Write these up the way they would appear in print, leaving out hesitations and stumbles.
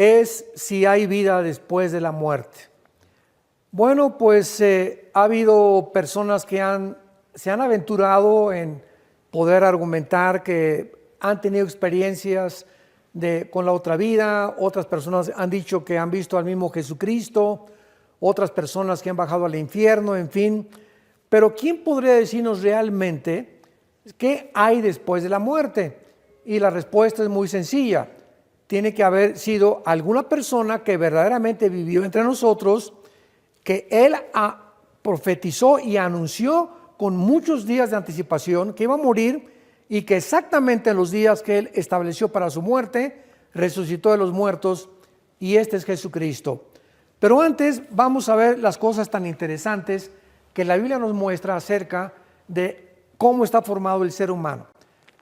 es si hay vida después de la muerte. Bueno, pues ha habido personas que se han aventurado en poder argumentar que han tenido experiencias con la otra vida. Otras personas han dicho que han visto al mismo Jesucristo, otras personas que han bajado al infierno, en fin. Pero ¿quién podría decirnos realmente qué hay después de la muerte? Y la respuesta es muy sencilla. Tiene que haber sido alguna persona que verdaderamente vivió entre nosotros, que él profetizó y anunció con muchos días de anticipación que iba a morir, y que exactamente en los días que él estableció para su muerte, resucitó de los muertos, y este es Jesucristo. Pero antes vamos a ver las cosas tan interesantes que la Biblia nos muestra acerca de cómo está formado el ser humano.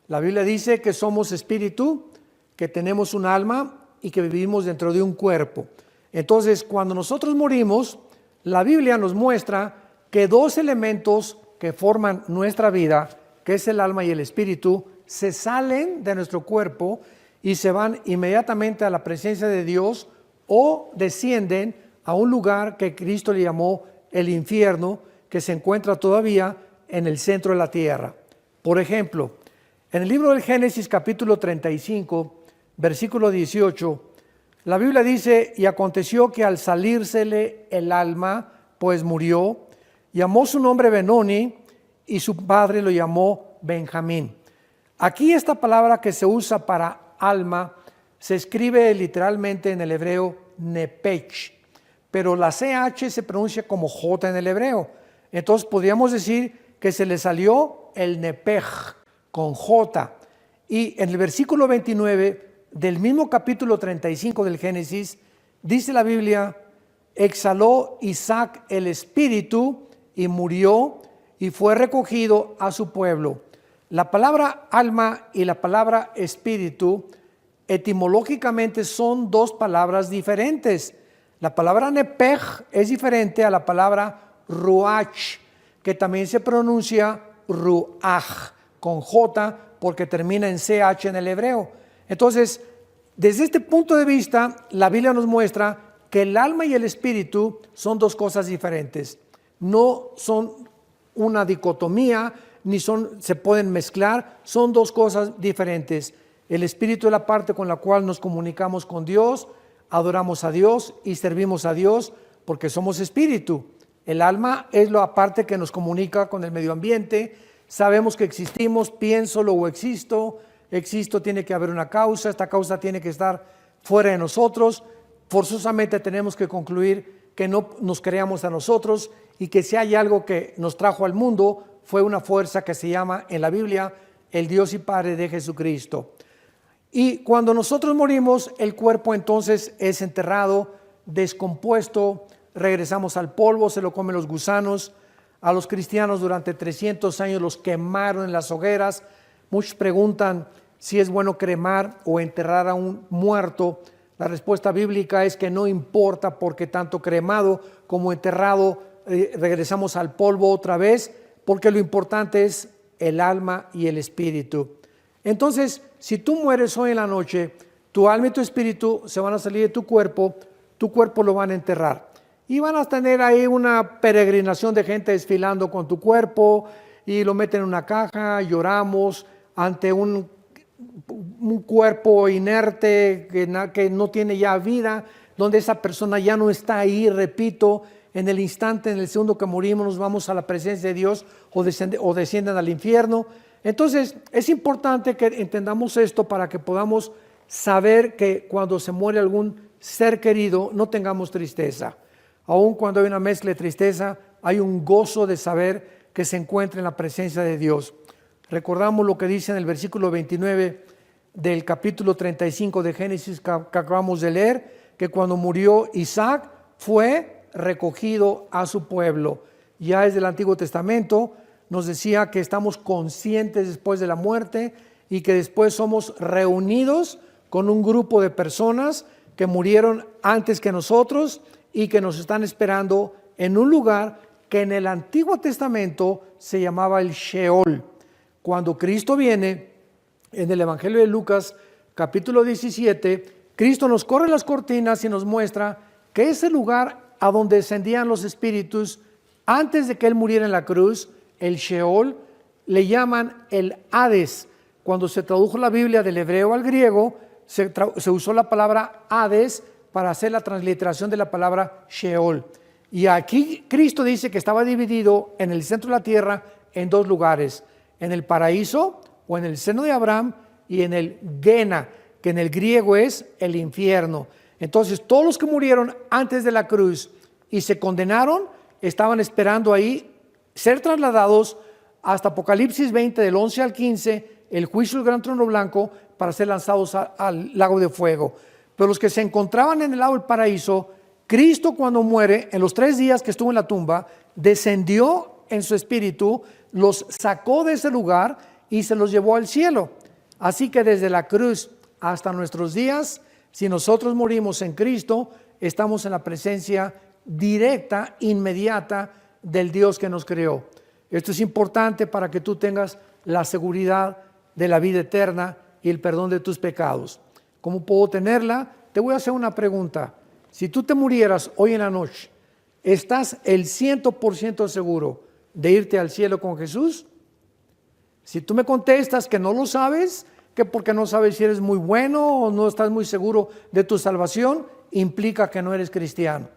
La Biblia dice que somos espíritu, que tenemos un alma y que vivimos dentro de un cuerpo. Entonces, cuando nosotros morimos, la Biblia nos muestra que dos elementos que forman nuestra vida, que es el alma y el espíritu, se salen de nuestro cuerpo y se van inmediatamente a la presencia de Dios, o descienden a un lugar que Cristo le llamó el infierno, que se encuentra todavía en el centro de la tierra. Por ejemplo, en el libro del Génesis capítulo 35, versículo 18, la Biblia dice: y aconteció que al salírsele el alma, pues murió, llamó su nombre Benoni, y su padre lo llamó Benjamín. Aquí esta palabra que se usa para alma se escribe literalmente en el hebreo nepech, pero la CH se pronuncia como J en el hebreo. Entonces podríamos decir que se le salió el nepej con J. Y en el versículo 29 del mismo capítulo 35 del Génesis, dice la Biblia: exhaló Isaac el espíritu y murió, y fue recogido a su pueblo. La palabra alma y la palabra espíritu etimológicamente son dos palabras diferentes. La palabra nepej es diferente a la palabra ruach, que también se pronuncia ruach con J, porque termina en CH en el hebreo. Entonces, desde este punto de vista, la Biblia nos muestra que el alma y el espíritu son dos cosas diferentes. No son una dicotomía, ni se pueden mezclar, son dos cosas diferentes. El espíritu es la parte con la cual nos comunicamos con Dios, adoramos a Dios y servimos a Dios, porque somos espíritu. El alma es la parte que nos comunica con el medio ambiente. Sabemos que existimos, pienso, luego existo, tiene que haber una causa, esta causa tiene que estar fuera de nosotros. Forzosamente tenemos que concluir que no nos creamos a nosotros, y que si hay algo que nos trajo al mundo, fue una fuerza que se llama en la Biblia el Dios y Padre de Jesucristo. Y cuando nosotros morimos, el cuerpo entonces es enterrado, descompuesto, regresamos al polvo, se lo comen los gusanos. A los cristianos durante 300 años los quemaron en las hogueras. Muchos preguntan si es bueno cremar o enterrar a un muerto. La respuesta bíblica es que no importa, porque tanto cremado como enterrado regresamos al polvo otra vez, porque lo importante es el alma y el espíritu. Entonces, si tú mueres hoy en la noche, tu alma y tu espíritu se van a salir de tu cuerpo lo van a enterrar. Y van a tener ahí una peregrinación de gente desfilando con tu cuerpo, y lo meten en una caja, lloramos ante un cuerpo inerte que no tiene ya vida, donde esa persona ya no está ahí. Repito, en el instante, en el segundo que morimos, nos vamos a la presencia de Dios, o descienden al infierno. Entonces es importante que entendamos esto para que podamos saber que cuando se muere algún ser querido no tengamos tristeza. Aun cuando hay una mezcla de tristeza, hay un gozo de saber que se encuentra en la presencia de Dios. Recordamos lo que dice en el versículo 29 del capítulo 35 de Génesis que acabamos de leer, que cuando murió Isaac fue recogido a su pueblo. Ya desde el Antiguo Testamento nos decía que estamos conscientes después de la muerte, y que después somos reunidos con un grupo de personas que murieron antes que nosotros y que nos están esperando en un lugar que en el Antiguo Testamento se llamaba el Sheol. Cuando Cristo viene, en el Evangelio de Lucas capítulo 17, Cristo nos corre las cortinas y nos muestra que ese lugar a donde descendían los espíritus antes de que Él muriera en la cruz, el Sheol, le llaman el Hades. Cuando se tradujo la Biblia del hebreo al griego, se usó la palabra Hades para hacer la transliteración de la palabra Sheol. Y aquí Cristo dice que estaba dividido en el centro de la tierra en dos lugares, en el paraíso o en el seno de Abraham y en el Gena, que en el griego es el infierno. Entonces todos los que murieron antes de la cruz y se condenaron estaban esperando ahí ser trasladados hasta Apocalipsis 20 del 11 al 15, el juicio del gran trono blanco, para ser lanzados al lago de fuego. Pero los que se encontraban en el lago del paraíso, Cristo cuando muere, en los 3 días que estuvo en la tumba, descendió en su espíritu, los sacó de ese lugar y se los llevó al cielo. Así que desde la cruz hasta nuestros días, si nosotros morimos en Cristo, estamos en la presencia directa, inmediata del Dios que nos creó. Esto es importante para que tú tengas la seguridad de la vida eterna y el perdón de tus pecados. ¿Cómo puedo tenerla? Te voy a hacer una pregunta. Si tú te murieras hoy en la noche, ¿estás el 100% seguro de irte al cielo con Jesús? Si tú me contestas que no lo sabes, que porque no sabes si eres muy bueno o no estás muy seguro de tu salvación, implica que no eres cristiano.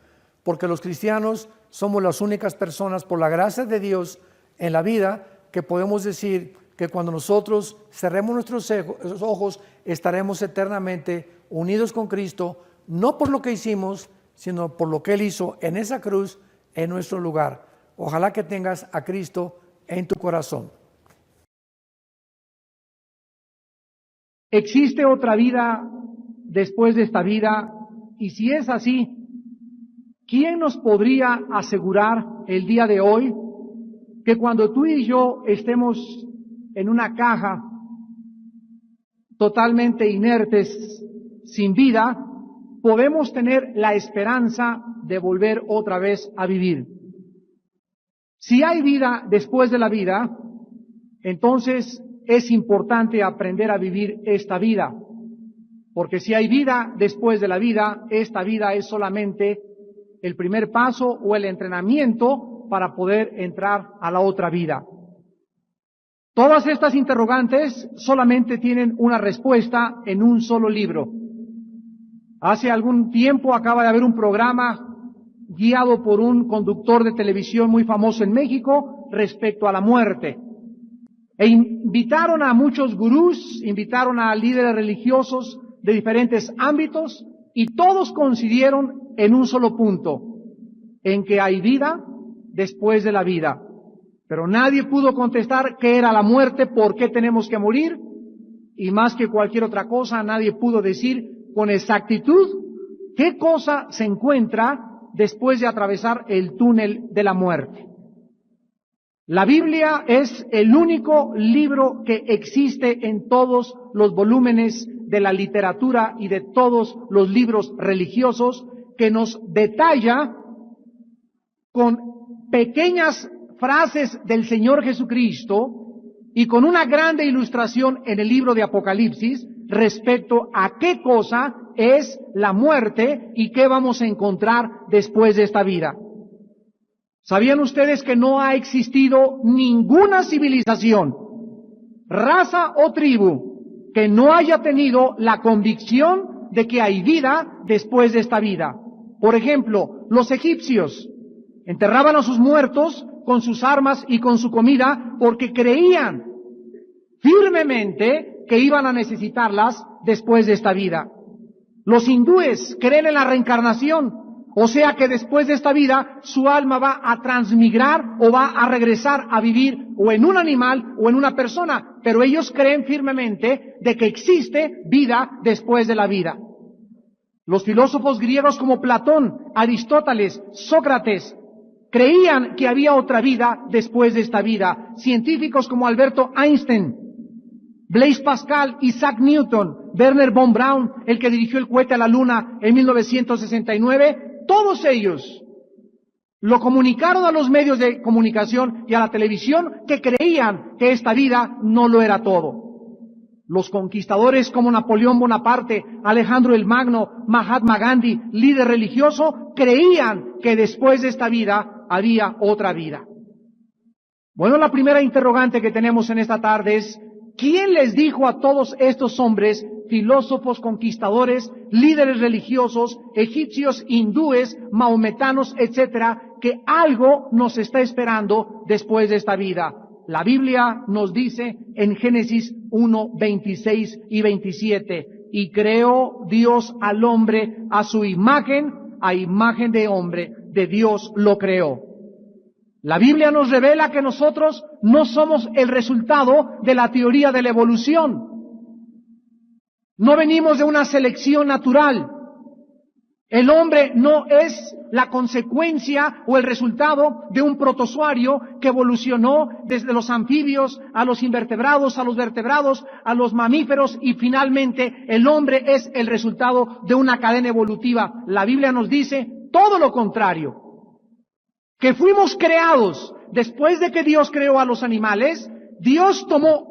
Porque los cristianos somos las únicas personas, por la gracia de Dios en la vida, que podemos decir que cuando nosotros cerremos nuestros ojos, estaremos eternamente unidos con Cristo, no por lo que hicimos, sino por lo que Él hizo en esa cruz, en nuestro lugar. Ojalá que tengas a Cristo en tu corazón. ¿Existe otra vida después de esta vida? Y si es así, ¿quién nos podría asegurar el día de hoy que cuando tú y yo estemos en una caja totalmente inertes, sin vida, podemos tener la esperanza de volver otra vez a vivir? Si hay vida después de la vida, entonces es importante aprender a vivir esta vida, porque si hay vida después de la vida, esta vida es solamente el primer paso o el entrenamiento para poder entrar a la otra vida. Todas estas interrogantes solamente tienen una respuesta en un solo libro. Hace algún tiempo acaba de haber un programa guiado por un conductor de televisión muy famoso en México respecto a la muerte. E invitaron a muchos gurús, invitaron a líderes religiosos de diferentes ámbitos y todos coincidieron en un solo punto, en que hay vida después de la vida. Pero nadie pudo contestar qué era la muerte, por qué tenemos que morir, y más que cualquier otra cosa, nadie pudo decir con exactitud qué cosa se encuentra después de atravesar el túnel de la muerte. La Biblia es el único libro que existe en todos los volúmenes de la literatura y de todos los libros religiosos que nos detalla con pequeñas frases del Señor Jesucristo y con una grande ilustración en el libro de Apocalipsis respecto a qué cosa es la muerte y qué vamos a encontrar después de esta vida. ¿Sabían ustedes que no ha existido ninguna civilización, raza o tribu que no haya tenido la convicción de que hay vida después de esta vida? Por ejemplo, los egipcios enterraban a sus muertos con sus armas y con su comida porque creían firmemente que iban a necesitarlas después de esta vida. Los hindúes creen en la reencarnación, o sea que después de esta vida su alma va a transmigrar o va a regresar a vivir o en un animal o en una persona, pero ellos creen firmemente de que existe vida después de la vida. Los filósofos griegos como Platón, Aristóteles, Sócrates, creían que había otra vida después de esta vida. Científicos como Alberto Einstein, Blaise Pascal, Isaac Newton, Wernher von Braun, el que dirigió el cohete a la Luna en 1969, todos ellos lo comunicaron a los medios de comunicación y a la televisión que creían que esta vida no lo era todo. Los conquistadores como Napoleón Bonaparte, Alejandro el Magno, Mahatma Gandhi, líder religioso, creían que después de esta vida había otra vida. Bueno, la primera interrogante que tenemos en esta tarde es, ¿quién les dijo a todos estos hombres, filósofos, conquistadores, líderes religiosos, egipcios, hindúes, maometanos, etcétera, que algo nos está esperando después de esta vida? La Biblia nos dice en Génesis 1, 26 y 27, y creó Dios al hombre a su imagen, a imagen de hombre, de Dios lo creó. La Biblia nos revela que nosotros no somos el resultado de la teoría de la evolución. No venimos de una selección natural. El hombre no es la consecuencia o el resultado de un protozoario que evolucionó desde los anfibios a los invertebrados, a los vertebrados, a los mamíferos y finalmente el hombre es el resultado de una cadena evolutiva. La Biblia nos dice todo lo contrario. Que fuimos creados después de que Dios creó a los animales, Dios tomó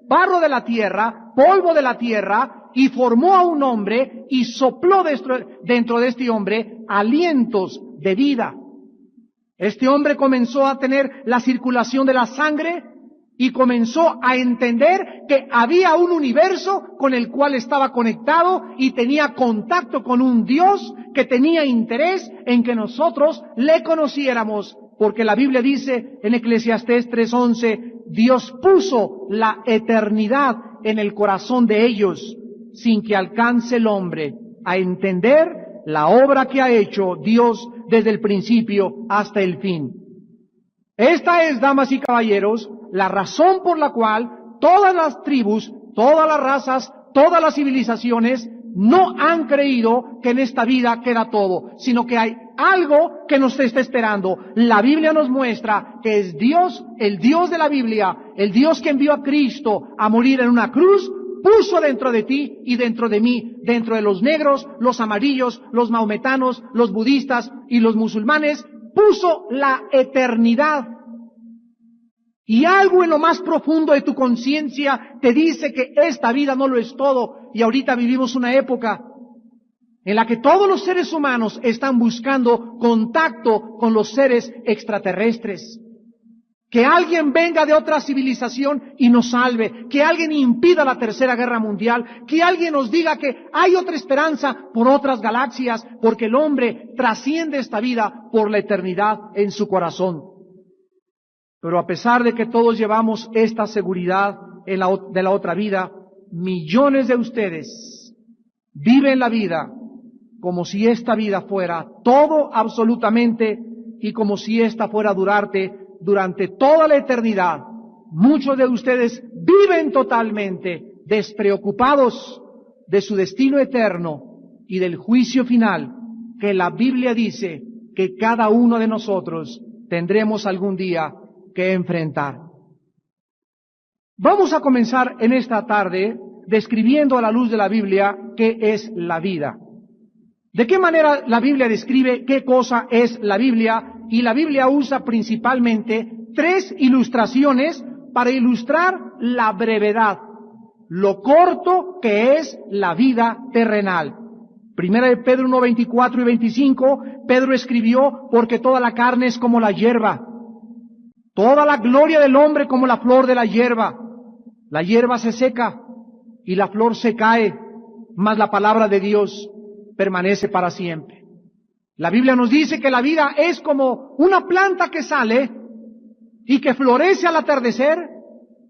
barro de la tierra, polvo de la tierra, y formó a un hombre y sopló dentro de este hombre alientos de vida. Este hombre comenzó a tener la circulación de la sangre y comenzó a entender que había un universo con el cual estaba conectado y tenía contacto con un Dios que tenía interés en que nosotros le conociéramos, porque la Biblia dice en Eclesiastés 3:11, Dios puso la eternidad en el corazón de ellos, sin que alcance el hombre a entender la obra que ha hecho Dios desde el principio hasta el fin. Esta es, damas y caballeros, la razón por la cual todas las tribus, todas las razas, todas las civilizaciones no han creído que en esta vida queda todo, sino que hay algo que nos está esperando. La Biblia nos muestra que es Dios, el Dios de la Biblia, el Dios que envió a Cristo a morir en una cruz, puso dentro de ti y dentro de mí, dentro de los negros, los amarillos, los maometanos, los budistas y los musulmanes, puso la eternidad. Y algo en lo más profundo de tu conciencia te dice que esta vida no lo es todo. Y ahorita vivimos una época en la que todos los seres humanos están buscando contacto con los seres extraterrestres. Que alguien venga de otra civilización y nos salve, que alguien impida la Tercera Guerra Mundial, que alguien nos diga que hay otra esperanza por otras galaxias, porque el hombre trasciende esta vida por la eternidad en su corazón. Pero a pesar de que todos llevamos esta seguridad de la otra vida, millones de ustedes viven la vida como si esta vida fuera todo absolutamente y como si esta fuera a durante toda la eternidad. Muchos de ustedes viven totalmente despreocupados de su destino eterno y del juicio final que la Biblia dice que cada uno de nosotros tendremos algún día que enfrentar. Vamos a comenzar en esta tarde describiendo a la luz de la Biblia qué es la vida. ¿De qué manera la Biblia describe qué cosa es la Biblia? Y la Biblia usa principalmente 3 ilustraciones para ilustrar la brevedad, lo corto que es la vida terrenal. Primera de Pedro 1, 24 y 25, Pedro escribió, porque toda la carne es como la hierba, toda la gloria del hombre como la flor de la hierba. La hierba se seca y la flor se cae, mas la palabra de Dios permanece para siempre. La Biblia nos dice que la vida es como una planta que sale y que florece al atardecer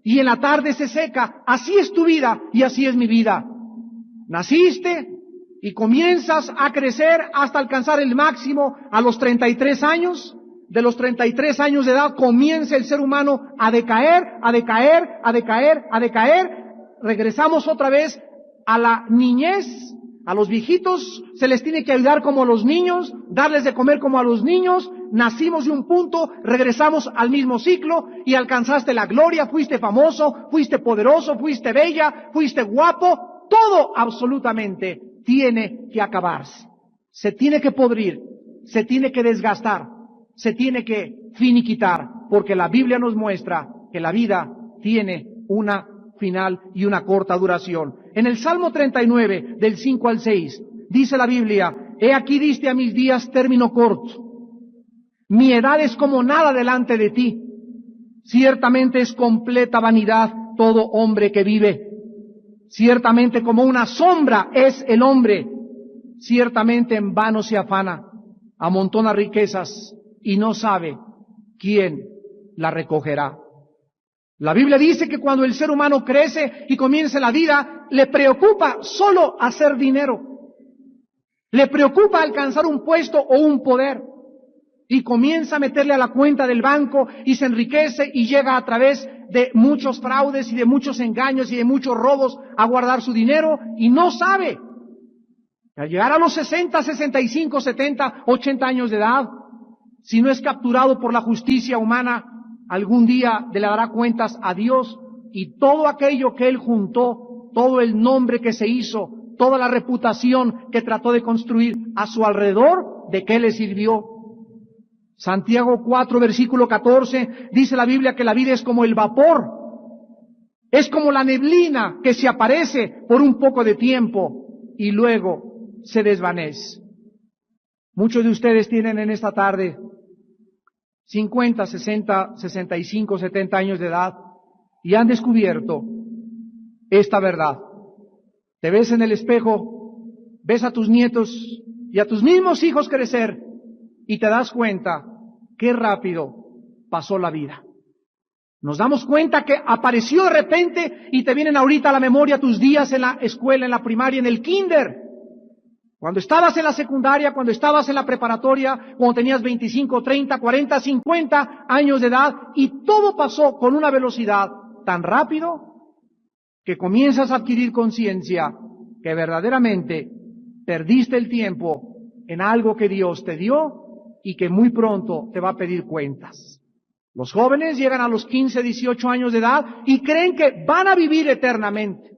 y en la tarde se seca. Así es tu vida y así es mi vida. Naciste y comienzas a crecer hasta alcanzar el máximo a los 33 años. De los 33 años de edad comienza el ser humano a decaer, a decaer, a decaer, a decaer. Regresamos otra vez a la niñez. A los viejitos se les tiene que ayudar como a los niños, darles de comer como a los niños. Nacimos de un punto, regresamos al mismo ciclo y alcanzaste la gloria, fuiste famoso, fuiste poderoso, fuiste bella, fuiste guapo. Todo absolutamente tiene que acabarse. Se tiene que podrir, se tiene que desgastar, se tiene que finiquitar, porque la Biblia nos muestra que la vida tiene una final y una corta duración. En el Salmo 39, del 5 al 6, dice la Biblia: He aquí diste a mis días término corto. Mi edad es como nada delante de ti. Ciertamente es completa vanidad todo hombre que vive. Ciertamente como una sombra es el hombre. Ciertamente en vano se afana, amontona riquezas y no sabe quién la recogerá. La Biblia dice que cuando el ser humano crece y comienza la vida, le preocupa solo hacer dinero. Le preocupa alcanzar un puesto o un poder. Y comienza a meterle a la cuenta del banco y se enriquece y llega a través de muchos fraudes y de muchos engaños y de muchos robos a guardar su dinero y no sabe. Al llegar a los 60, 65, 70, 80 años de edad, si no es capturado por la justicia humana, algún día le dará cuentas a Dios y todo aquello que él juntó, todo el nombre que se hizo, toda la reputación que trató de construir a su alrededor, ¿de qué le sirvió? Santiago 4, versículo 14, dice la Biblia que la vida es como el vapor, es como la neblina que se aparece por un poco de tiempo y luego se desvanece. Muchos de ustedes tienen en esta tarde 50, 60, 65, 70 años de edad y han descubierto esta verdad. Te ves en el espejo, ves a tus nietos y a tus mismos hijos crecer y te das cuenta qué rápido pasó la vida. Nos damos cuenta que apareció de repente y te vienen ahorita a la memoria tus días en la escuela, en la primaria, en el kinder. Cuando estabas en la secundaria, cuando estabas en la preparatoria, cuando tenías 25, 30, 40, 50 años de edad y todo pasó con una velocidad tan rápido que comienzas a adquirir conciencia que verdaderamente perdiste el tiempo en algo que Dios te dio y que muy pronto te va a pedir cuentas. Los jóvenes llegan a los 15, 18 años de edad y creen que van a vivir eternamente.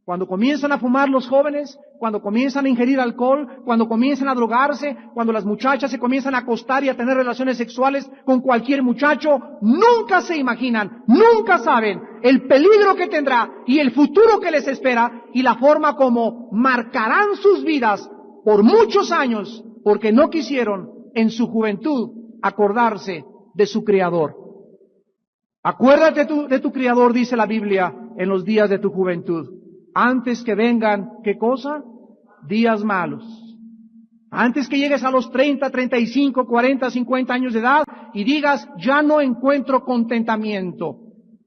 Cuando comienzan a fumar los jóvenes, cuando comienzan a ingerir alcohol, cuando comienzan a drogarse, cuando las muchachas se comienzan a acostar y a tener relaciones sexuales con cualquier muchacho, nunca se imaginan, nunca saben el peligro que tendrá y el futuro que les espera y la forma como marcarán sus vidas por muchos años porque no quisieron en su juventud acordarse de su Creador. Acuérdate de tu Creador, dice la Biblia, en los días de tu juventud, antes que vengan, ¿qué cosa? Días malos. Antes que llegues a los 30, 35, 40, 50 años de edad y digas, ya no encuentro contentamiento.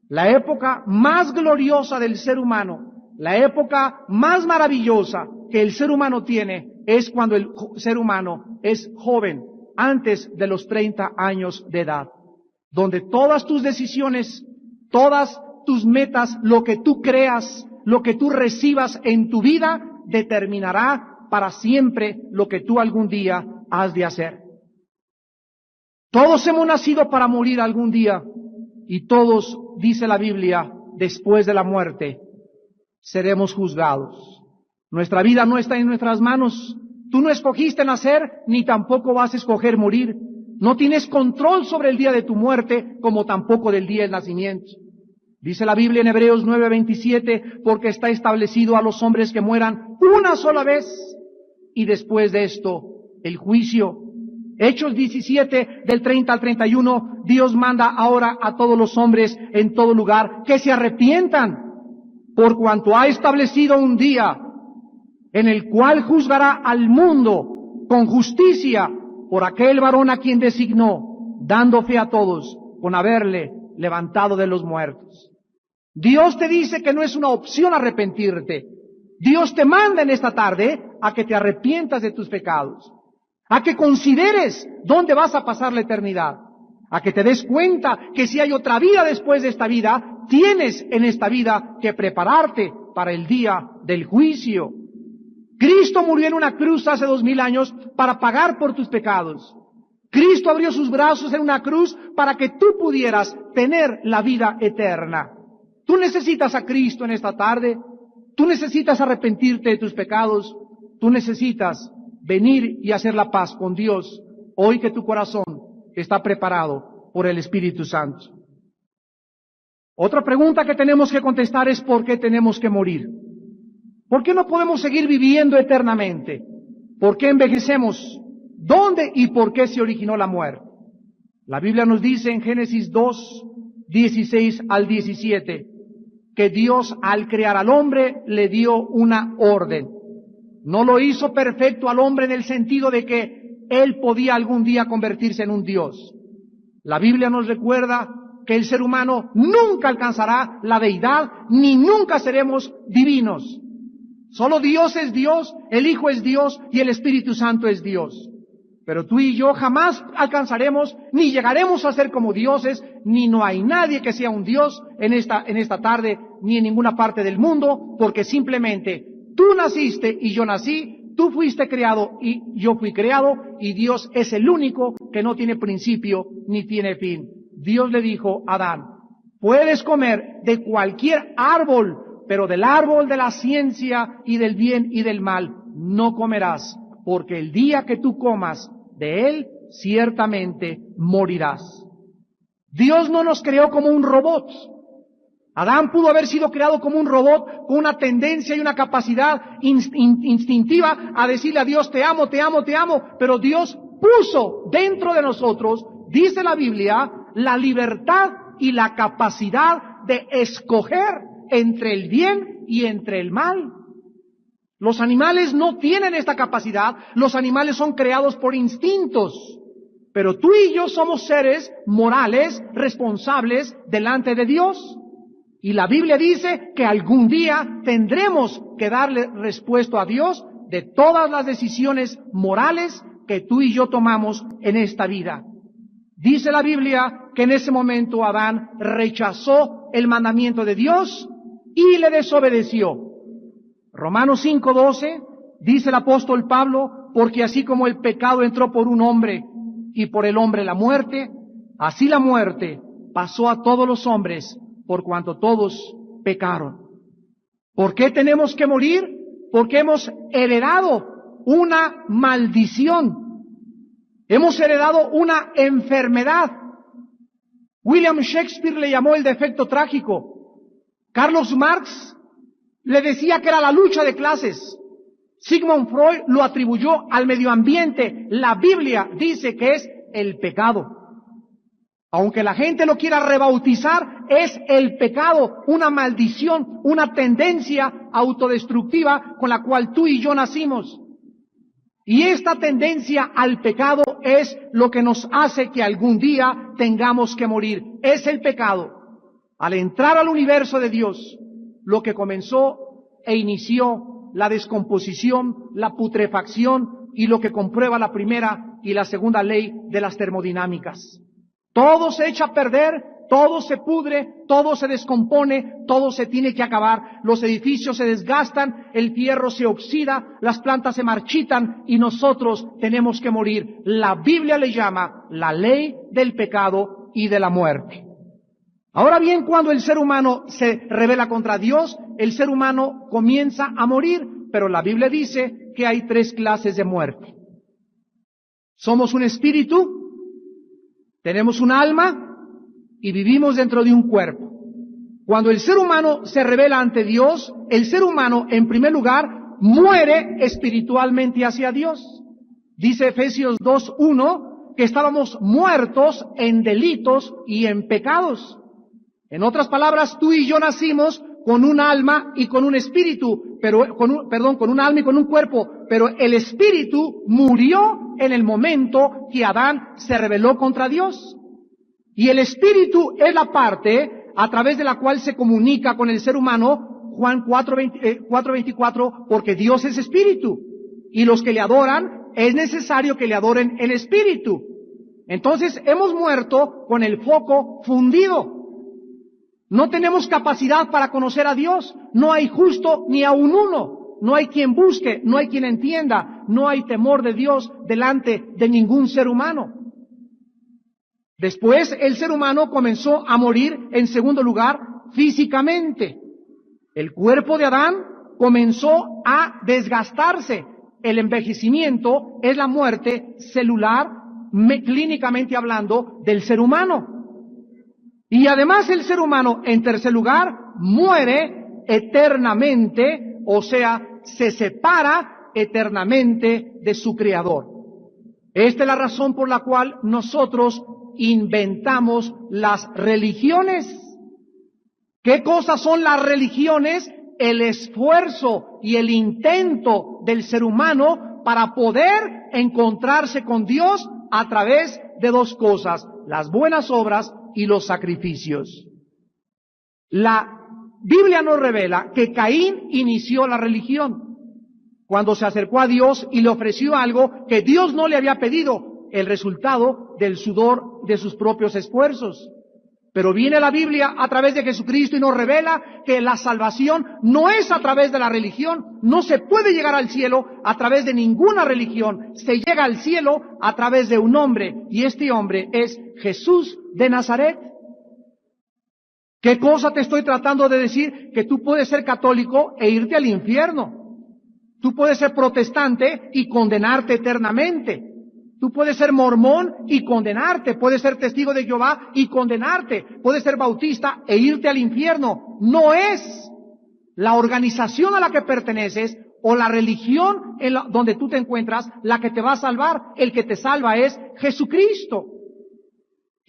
La época más gloriosa del ser humano, la época más maravillosa que el ser humano tiene, es cuando el ser humano es joven, antes de los 30 años de edad, donde todas tus decisiones, todas tus metas, lo que tú creas, lo que tú recibas en tu vida, determinará para siempre lo que tú algún día has de hacer. Todos hemos nacido para morir algún día y todos, dice la Biblia, después de la muerte, seremos juzgados. Nuestra vida no está en nuestras manos. Tú no escogiste nacer, ni tampoco vas a escoger morir. No tienes control sobre el día de tu muerte, como tampoco del día del nacimiento. Dice la Biblia en Hebreos 9:27, porque está establecido a los hombres que mueran una sola vez, y después de esto, el juicio. Hechos 17, del 30 al 31, Dios manda ahora a todos los hombres en todo lugar que se arrepientan, por cuanto ha establecido un día en el cual juzgará al mundo con justicia por aquel varón a quien designó, dando fe a todos con haberle levantado de los muertos. Dios te dice que no es una opción arrepentirte. Dios te manda en esta tarde a que te arrepientas de tus pecados, a que consideres dónde vas a pasar la eternidad, a que te des cuenta que si hay otra vida después de esta vida, tienes en esta vida que prepararte para el día del juicio. Cristo murió en una cruz hace 2000 años para pagar por tus pecados. Cristo abrió sus brazos en una cruz para que tú pudieras tener la vida eterna. Tú necesitas a Cristo en esta tarde. Tú necesitas arrepentirte de tus pecados. Tú necesitas venir y hacer la paz con Dios hoy que tu corazón está preparado por el Espíritu Santo. Otra pregunta que tenemos que contestar es ¿por qué tenemos que morir? ¿Por qué no podemos seguir viviendo eternamente? ¿Por qué envejecemos? ¿Dónde y por qué se originó la muerte? La Biblia nos dice en Génesis 2, 16 al 17, que Dios al crear al hombre le dio una orden. No lo hizo perfecto al hombre en el sentido de que él podía algún día convertirse en un Dios. La Biblia nos recuerda que el ser humano nunca alcanzará la deidad, ni nunca seremos divinos. Solo Dios es Dios, el Hijo es Dios y el Espíritu Santo es Dios. Pero tú y yo jamás alcanzaremos, ni llegaremos a ser como dioses, ni no hay nadie que sea un Dios en esta tarde, ni en ninguna parte del mundo, porque simplemente tú naciste y yo nací, tú fuiste creado y yo fui creado, y Dios es el único que no tiene principio ni tiene fin. Dios le dijo a Adán, puedes comer de cualquier árbol, pero del árbol de la ciencia y del bien y del mal no comerás, porque el día que tú comas de él, ciertamente morirás. Dios no nos creó como un robot. Adán pudo haber sido creado como un robot con una tendencia y una capacidad instintiva a decirle a Dios, te amo, te amo, te amo, pero Dios puso dentro de nosotros, dice la Biblia, la libertad y la capacidad de escoger entre el bien y entre el mal. Los animales no tienen esta capacidad, los animales son creados por instintos, pero tú y yo somos seres morales, responsables delante de Dios. Y la Biblia dice que algún día tendremos que darle respuesta a Dios de todas las decisiones morales que tú y yo tomamos en esta vida. Dice la Biblia que en ese momento Adán rechazó el mandamiento de Dios y le desobedeció. Romanos 5:12 dice el apóstol Pablo, porque así como el pecado entró por un hombre y por el hombre la muerte, así la muerte pasó a todos los hombres por cuanto todos pecaron. ¿Por qué tenemos que morir? Porque hemos heredado una maldición. Hemos heredado una enfermedad. William Shakespeare le llamó el defecto trágico. Carlos Marx le decía que era la lucha de clases. Sigmund Freud lo atribuyó al medio ambiente. La Biblia dice que es el pecado. Aunque la gente lo quiera rebautizar, es el pecado, una maldición, una tendencia autodestructiva con la cual tú y yo nacimos. Y esta tendencia al pecado es lo que nos hace que algún día tengamos que morir. Es el pecado. Al entrar al universo de Dios, lo que comenzó e inició la descomposición, la putrefacción y lo que comprueba la primera y la segunda ley de las termodinámicas. Todo se echa a perder, todo se pudre, todo se descompone, todo se tiene que acabar, los edificios se desgastan, el fierro se oxida, las plantas se marchitan y nosotros tenemos que morir. La Biblia le llama la ley del pecado y de la muerte. Ahora bien, cuando el ser humano se rebela contra Dios, el ser humano comienza a morir, pero la Biblia dice que hay 3 clases de muerte. Somos un espíritu, tenemos un alma y vivimos dentro de un cuerpo. Cuando el ser humano se rebela ante Dios, el ser humano, en primer lugar, muere espiritualmente hacia Dios. Dice Efesios 2:1 que estábamos muertos en delitos y en pecados. En otras palabras, tú y yo nacimos con un alma y con un espíritu, con un alma y con un cuerpo, pero el espíritu murió en el momento que Adán se rebeló contra Dios. Y el espíritu es la parte a través de la cual se comunica con el ser humano, Juan 4:24, porque Dios es espíritu. Y los que le adoran, es necesario que le adoren en espíritu. Entonces hemos muerto con el foco fundido. No tenemos capacidad para conocer a Dios. No hay justo ni aun uno. No hay quien busque, no hay quien entienda. No hay temor de Dios delante de ningún ser humano. Después el ser humano comenzó a morir, en segundo lugar, físicamente. El cuerpo de Adán comenzó a desgastarse. El envejecimiento es la muerte celular, clínicamente hablando, del ser humano. Y además el ser humano, en tercer lugar, muere eternamente, o sea, se separa eternamente de su Creador. Esta es la razón por la cual nosotros inventamos las religiones. ¿Qué cosas son las religiones? El esfuerzo y el intento del ser humano para poder encontrarse con Dios a través de dos cosas: las buenas obras y los sacrificios. La Biblia nos revela que Caín inició la religión cuando se acercó a Dios y le ofreció algo que Dios no le había pedido, el resultado del sudor de sus propios esfuerzos. Pero viene la Biblia a través de Jesucristo y nos revela que la salvación no es a través de la religión. No se puede llegar al cielo a través de ninguna religión. Se llega al cielo a través de un hombre, y este hombre es Jesús de Nazaret. ¿Qué cosa te estoy tratando de decir? Que tú puedes ser católico e irte al infierno. Tú puedes ser protestante y condenarte eternamente. Tú puedes ser mormón y condenarte. Puedes ser testigo de Jehová y condenarte. Puedes ser bautista e irte al infierno. No es la organización a la que perteneces o la religión donde tú te encuentras la que te va a salvar. El que te salva es Jesucristo.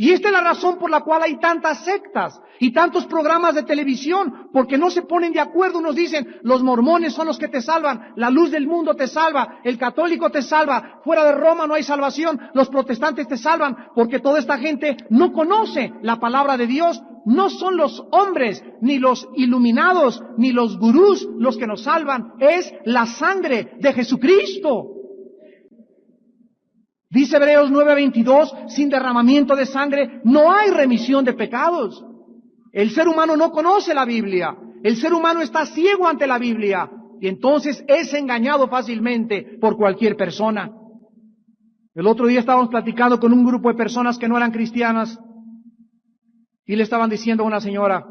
Y esta es la razón por la cual hay tantas sectas y tantos programas de televisión, porque no se ponen de acuerdo. Unos dicen, los mormones son los que te salvan, la luz del mundo te salva, el católico te salva, fuera de Roma no hay salvación, los protestantes te salvan, porque toda esta gente no conoce la palabra de Dios. No son los hombres, ni los iluminados, ni los gurús los que nos salvan, es la sangre de Jesucristo. Dice Hebreos 9:22, sin derramamiento de sangre no hay remisión de pecados. El ser humano no conoce la Biblia, el ser humano está ciego ante la Biblia, y entonces es engañado fácilmente por cualquier persona. El otro día estábamos platicando con un grupo de personas que no eran cristianas, y le estaban diciendo a una señora,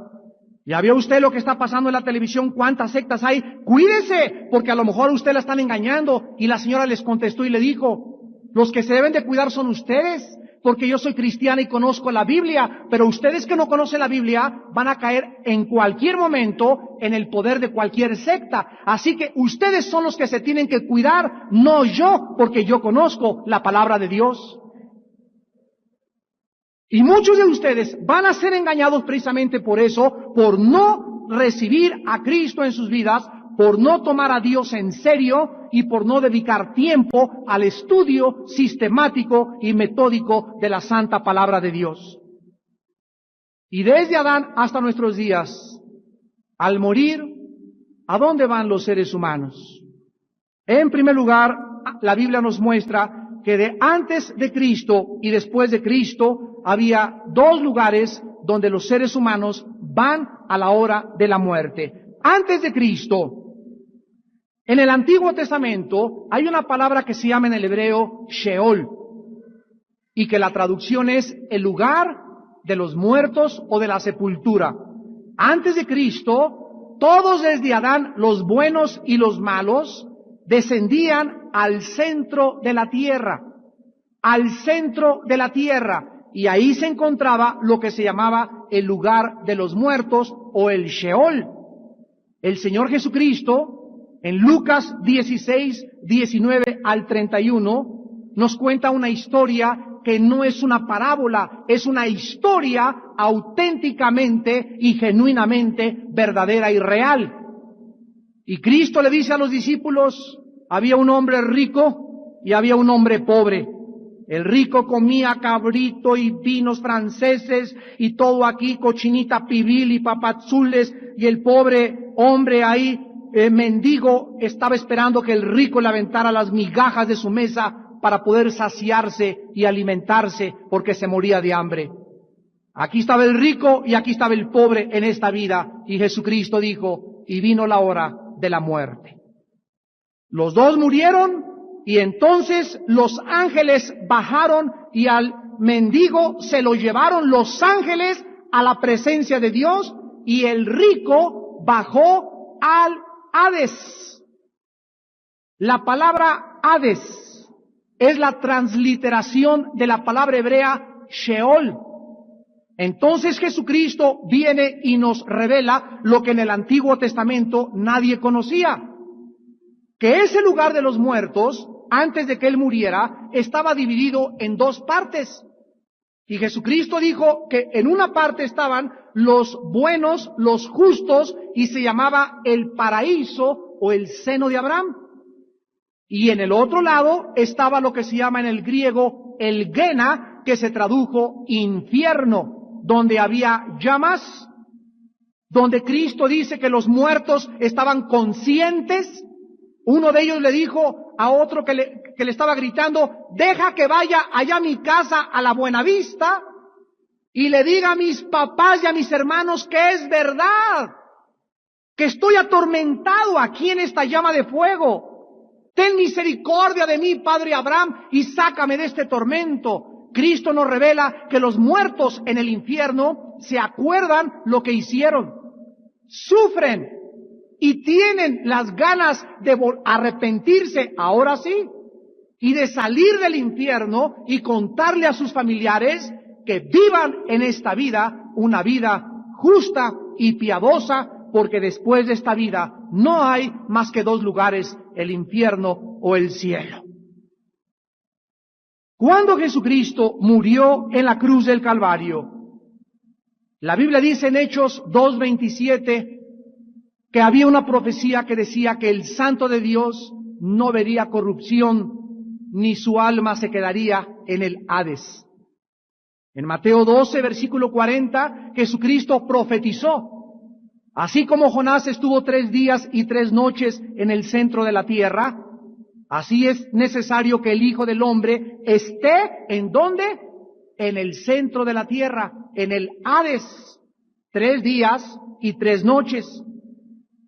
¿ya vio usted lo que está pasando en la televisión? ¿Cuántas sectas hay? Cuídese, porque a lo mejor a usted la están engañando. Y la señora les contestó y le dijo, los que se deben de cuidar son ustedes, porque yo soy cristiana y conozco la Biblia, pero ustedes que no conocen la Biblia van a caer en cualquier momento en el poder de cualquier secta. Así que ustedes son los que se tienen que cuidar, no yo, porque yo conozco la palabra de Dios. Y muchos de ustedes van a ser engañados precisamente por eso, por no recibir a Cristo en sus vidas, por no tomar a Dios en serio y por no dedicar tiempo al estudio sistemático y metódico de la santa palabra de Dios. Y desde Adán hasta nuestros días, al morir, ¿a dónde van los seres humanos? En primer lugar, la Biblia nos muestra que de antes de Cristo y después de Cristo había dos lugares donde los seres humanos van a la hora de la muerte. Antes de Cristo, en el Antiguo Testamento hay una palabra que se llama en el hebreo Sheol, y que la traducción es el lugar de los muertos o de la sepultura. Antes de Cristo, todos desde Adán, los buenos y los malos, descendían al centro de la tierra, y ahí se encontraba lo que se llamaba el lugar de los muertos o el Sheol. El Señor Jesucristo, en Lucas 16, 19 al 31, nos cuenta una historia que no es una parábola, es una historia auténticamente y genuinamente verdadera y real. Y Cristo le dice a los discípulos, había un hombre rico y había un hombre pobre. El rico comía cabrito y vinos franceses y todo aquí, cochinita pibil y papazules, y el pobre hombre ahí, mendigo, estaba esperando que el rico le aventara las migajas de su mesa para poder saciarse y alimentarse, porque se moría de hambre. Aquí estaba el rico y aquí estaba el pobre en esta vida, y Jesucristo dijo, y vino la hora de la muerte. Los dos murieron, y entonces los ángeles bajaron y al mendigo se lo llevaron los ángeles a la presencia de Dios, y el rico bajó al Hades. La palabra Hades es la transliteración de la palabra hebrea Sheol. Entonces Jesucristo viene y nos revela lo que en el Antiguo Testamento nadie conocía, que ese lugar de los muertos, antes de que Él muriera, estaba dividido en dos partes. Y Jesucristo dijo que en una parte estaban los buenos, los justos, y se llamaba el paraíso o el seno de Abraham. Y en el otro lado estaba lo que se llama en el griego el Gena, que se tradujo infierno, donde había llamas, donde Cristo dice que los muertos estaban conscientes. Uno de ellos le dijo a otro que le estaba gritando: deja que vaya allá a mi casa, a la Buenavista, y le diga a mis papás y a mis hermanos que es verdad, que estoy atormentado aquí en esta llama de fuego. Ten misericordia de mí, Padre Abraham, y sácame de este tormento. Cristo nos revela que los muertos en el infierno se acuerdan lo que hicieron, sufren y tienen las ganas de arrepentirse, ahora sí, y de salir del infierno y contarle a sus familiares que vivan en esta vida una vida justa y piadosa, porque después de esta vida no hay más que dos lugares, el infierno o el cielo. Cuando Jesucristo murió en la cruz del Calvario, la Biblia dice en Hechos 2:27 que había una profecía que decía que el Santo de Dios no vería corrupción, ni su alma se quedaría en el Hades. En Mateo 12, versículo 40, Jesucristo profetizó: así como Jonás estuvo 3 días y 3 noches en el centro de la tierra, así es necesario que el Hijo del Hombre esté, ¿en dónde? En el centro de la tierra, en el Hades, 3 días y 3 noches.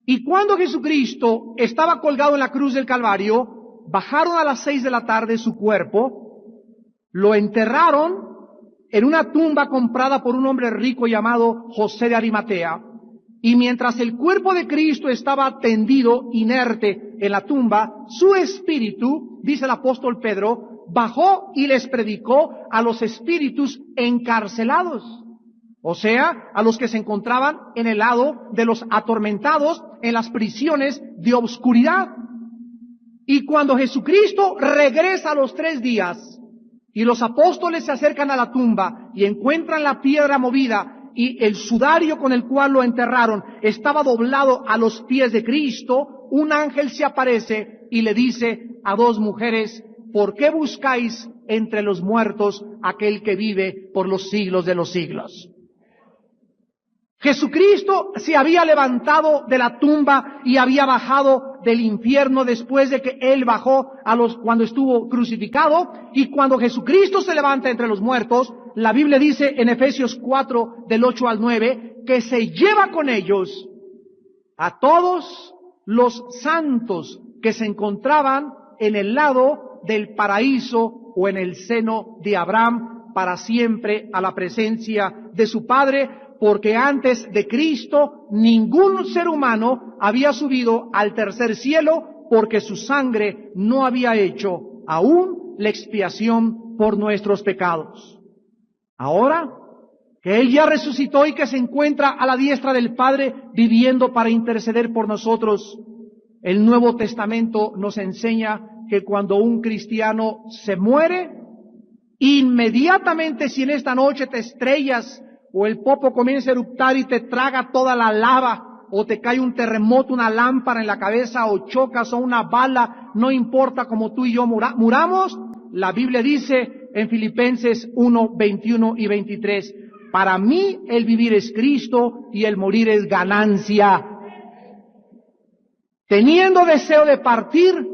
Y cuando Jesucristo estaba colgado en la cruz del Calvario, bajaron a las 6 de la tarde su cuerpo, lo enterraron en una tumba comprada por un hombre rico llamado José de Arimatea. Y mientras el cuerpo de Cristo estaba tendido, inerte, en la tumba, su espíritu, dice el apóstol Pedro, bajó y les predicó a los espíritus encarcelados, o sea, a los que se encontraban en el lado de los atormentados, en las prisiones de obscuridad. Y cuando Jesucristo regresa a los 3 días, y los apóstoles se acercan a la tumba y encuentran la piedra movida, y el sudario con el cual lo enterraron estaba doblado a los pies de Cristo, un ángel se aparece y le dice a 2 mujeres: ¿por qué buscáis entre los muertos aquel que vive por los siglos de los siglos? Jesucristo se había levantado de la tumba y había bajado del infierno después de que Él bajó cuando estuvo crucificado. Y cuando Jesucristo se levanta entre los muertos, la Biblia dice en Efesios 4, del 8 al 9, que se lleva con ellos a todos los santos que se encontraban en el lado del paraíso o en el seno de Abraham, para siempre a la presencia de su Padre, porque antes de Cristo ningún ser humano había subido al tercer cielo, porque su sangre no había hecho aún la expiación por nuestros pecados. Ahora que Él ya resucitó y que se encuentra a la diestra del Padre viviendo para interceder por nosotros, el Nuevo Testamento nos enseña que cuando un cristiano se muere, inmediatamente, si en esta noche te estrellas o el popo comienza a eruptar y te traga toda la lava, o te cae un terremoto, una lámpara en la cabeza, o chocas o una bala, no importa como tú y yo muramos, la Biblia dice en Filipenses 1, 21 y 23, para mí el vivir es Cristo y el morir es ganancia. Teniendo deseo de partir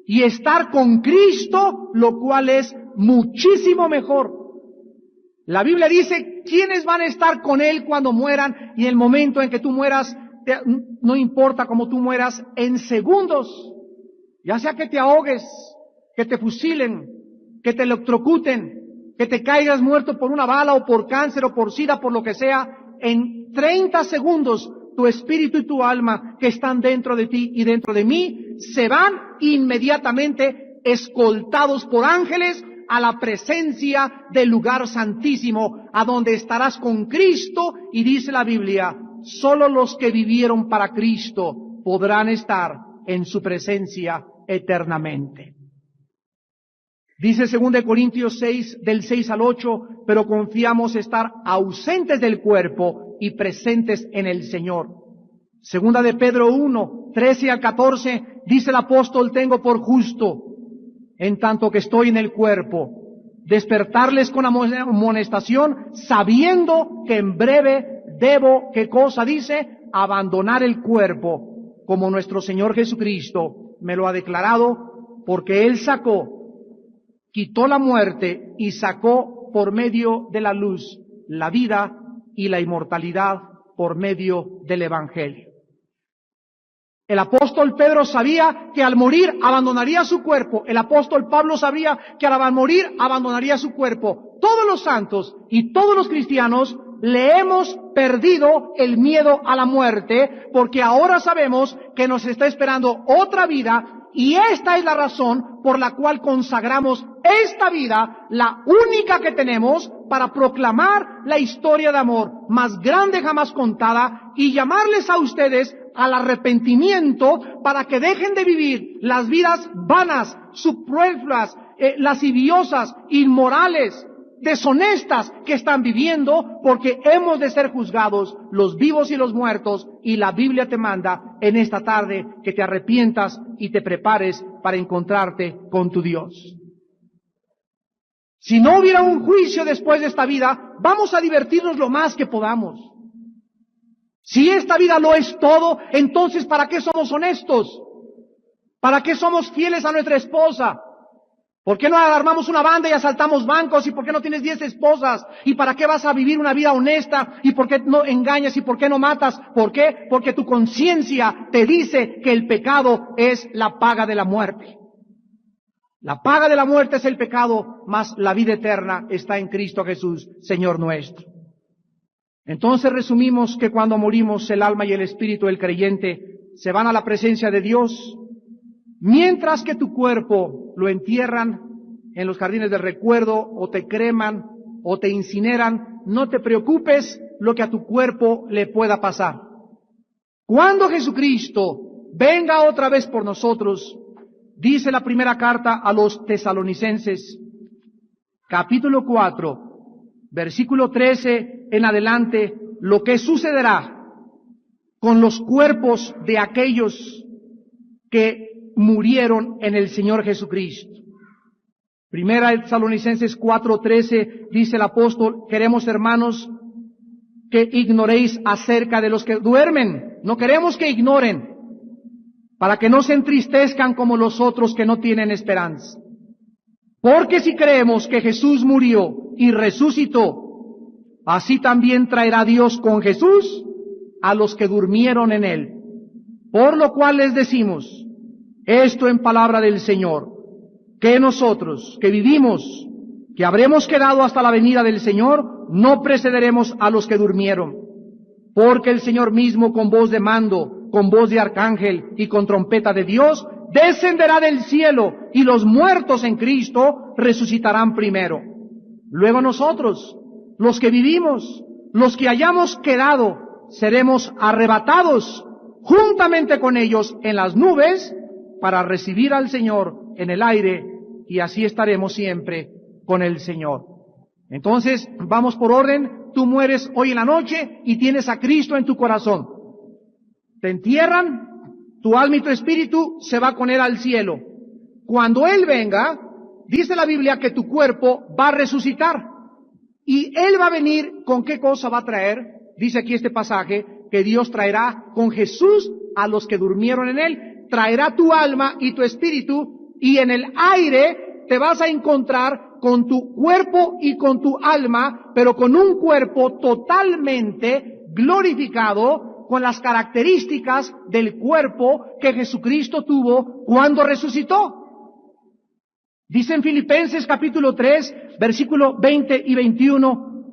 y estar con Cristo, lo cual es muchísimo mejor. La Biblia dice quiénes van a estar con Él cuando mueran, y el momento en que tú mueras, no importa cómo tú mueras, en segundos, ya sea que te ahogues, que te fusilen, que te electrocuten, que te caigas muerto por una bala o por cáncer o por sida, por lo que sea, en 30 segundos tu espíritu y tu alma que están dentro de ti y dentro de mí se van inmediatamente escoltados por ángeles a la presencia del lugar santísimo, a donde estarás con Cristo, y dice la Biblia, solo los que vivieron para Cristo podrán estar en su presencia eternamente. Dice 2 Corintios 6, del 6 al 8, pero confiamos estar ausentes del cuerpo y presentes en el Señor. Segunda de Pedro 1, 13 al 14, dice el apóstol, tengo por justo, en tanto que estoy en el cuerpo, despertarles con amonestación, sabiendo que en breve debo, ¿qué cosa dice? Abandonar el cuerpo, como nuestro Señor Jesucristo me lo ha declarado, porque Él quitó la muerte y sacó por medio de la luz la vida y la inmortalidad por medio del Evangelio. El apóstol Pedro sabía que al morir abandonaría su cuerpo. El apóstol Pablo sabía que al morir abandonaría su cuerpo. Todos los santos y todos los cristianos le hemos perdido el miedo a la muerte, porque ahora sabemos que nos está esperando otra vida, y esta es la razón por la cual consagramos esta vida, la única que tenemos, para proclamar la historia de amor más grande jamás contada, y llamarles a ustedes al arrepentimiento para que dejen de vivir las vidas vanas, superfluas, lasciviosas, inmorales, deshonestas que están viviendo, porque hemos de ser juzgados los vivos y los muertos, y la Biblia te manda en esta tarde que te arrepientas y te prepares para encontrarte con tu Dios. Si no hubiera un juicio después de esta vida, vamos a divertirnos lo más que podamos. Si esta vida lo es todo, entonces ¿para qué somos honestos? ¿Para qué somos fieles a nuestra esposa? ¿Por qué no armamos una banda y asaltamos bancos? ¿Y por qué no tienes 10 esposas? ¿Y para qué vas a vivir una vida honesta? ¿Y por qué no engañas? ¿Y por qué no matas? ¿Por qué? Porque tu conciencia te dice que el pecado es la paga de la muerte. La paga de la muerte es el pecado, mas la vida eterna está en Cristo Jesús, Señor nuestro. Entonces resumimos que cuando morimos, el alma y el espíritu del creyente se van a la presencia de Dios, mientras que tu cuerpo lo entierran en los jardines del recuerdo, o te creman, o te incineran. No te preocupes lo que a tu cuerpo le pueda pasar. Cuando Jesucristo venga otra vez por nosotros, dice la primera carta a los Tesalonicenses, capítulo 4, versículo 13 en adelante, lo que sucederá con los cuerpos de aquellos que murieron en el Señor Jesucristo. Primera de Tesalonicenses 4:13 dice el apóstol, queremos, hermanos, que ignoréis acerca de los que duermen. No queremos que ignoren, para que no se entristezcan como los otros que no tienen esperanza. Porque si creemos que Jesús murió y resucitó, así también traerá Dios con Jesús a los que durmieron en Él. Por lo cual les decimos esto en palabra del Señor, que nosotros, que vivimos, que habremos quedado hasta la venida del Señor, no precederemos a los que durmieron. Porque el Señor mismo, con voz de mando, con voz de arcángel y con trompeta de Dios, descenderá del cielo, y los muertos en Cristo resucitarán primero. Luego nosotros, los que vivimos, los que hayamos quedado, seremos arrebatados juntamente con ellos en las nubes para recibir al Señor en el aire, y así estaremos siempre con el Señor. Entonces, vamos por orden. Tú mueres hoy en la noche y tienes a Cristo en tu corazón. Te entierran, tu alma y tu espíritu se va con Él al cielo. Cuando Él venga, dice la Biblia que tu cuerpo va a resucitar. Y Él va a venir, ¿con qué cosa va a traer? Dice aquí este pasaje, que Dios traerá con Jesús a los que durmieron en Él. Traerá tu alma y tu espíritu, y en el aire te vas a encontrar con tu cuerpo y con tu alma, pero con un cuerpo totalmente glorificado, con las características del cuerpo que Jesucristo tuvo cuando resucitó. Dice en Filipenses capítulo 3, versículo 20 y 21,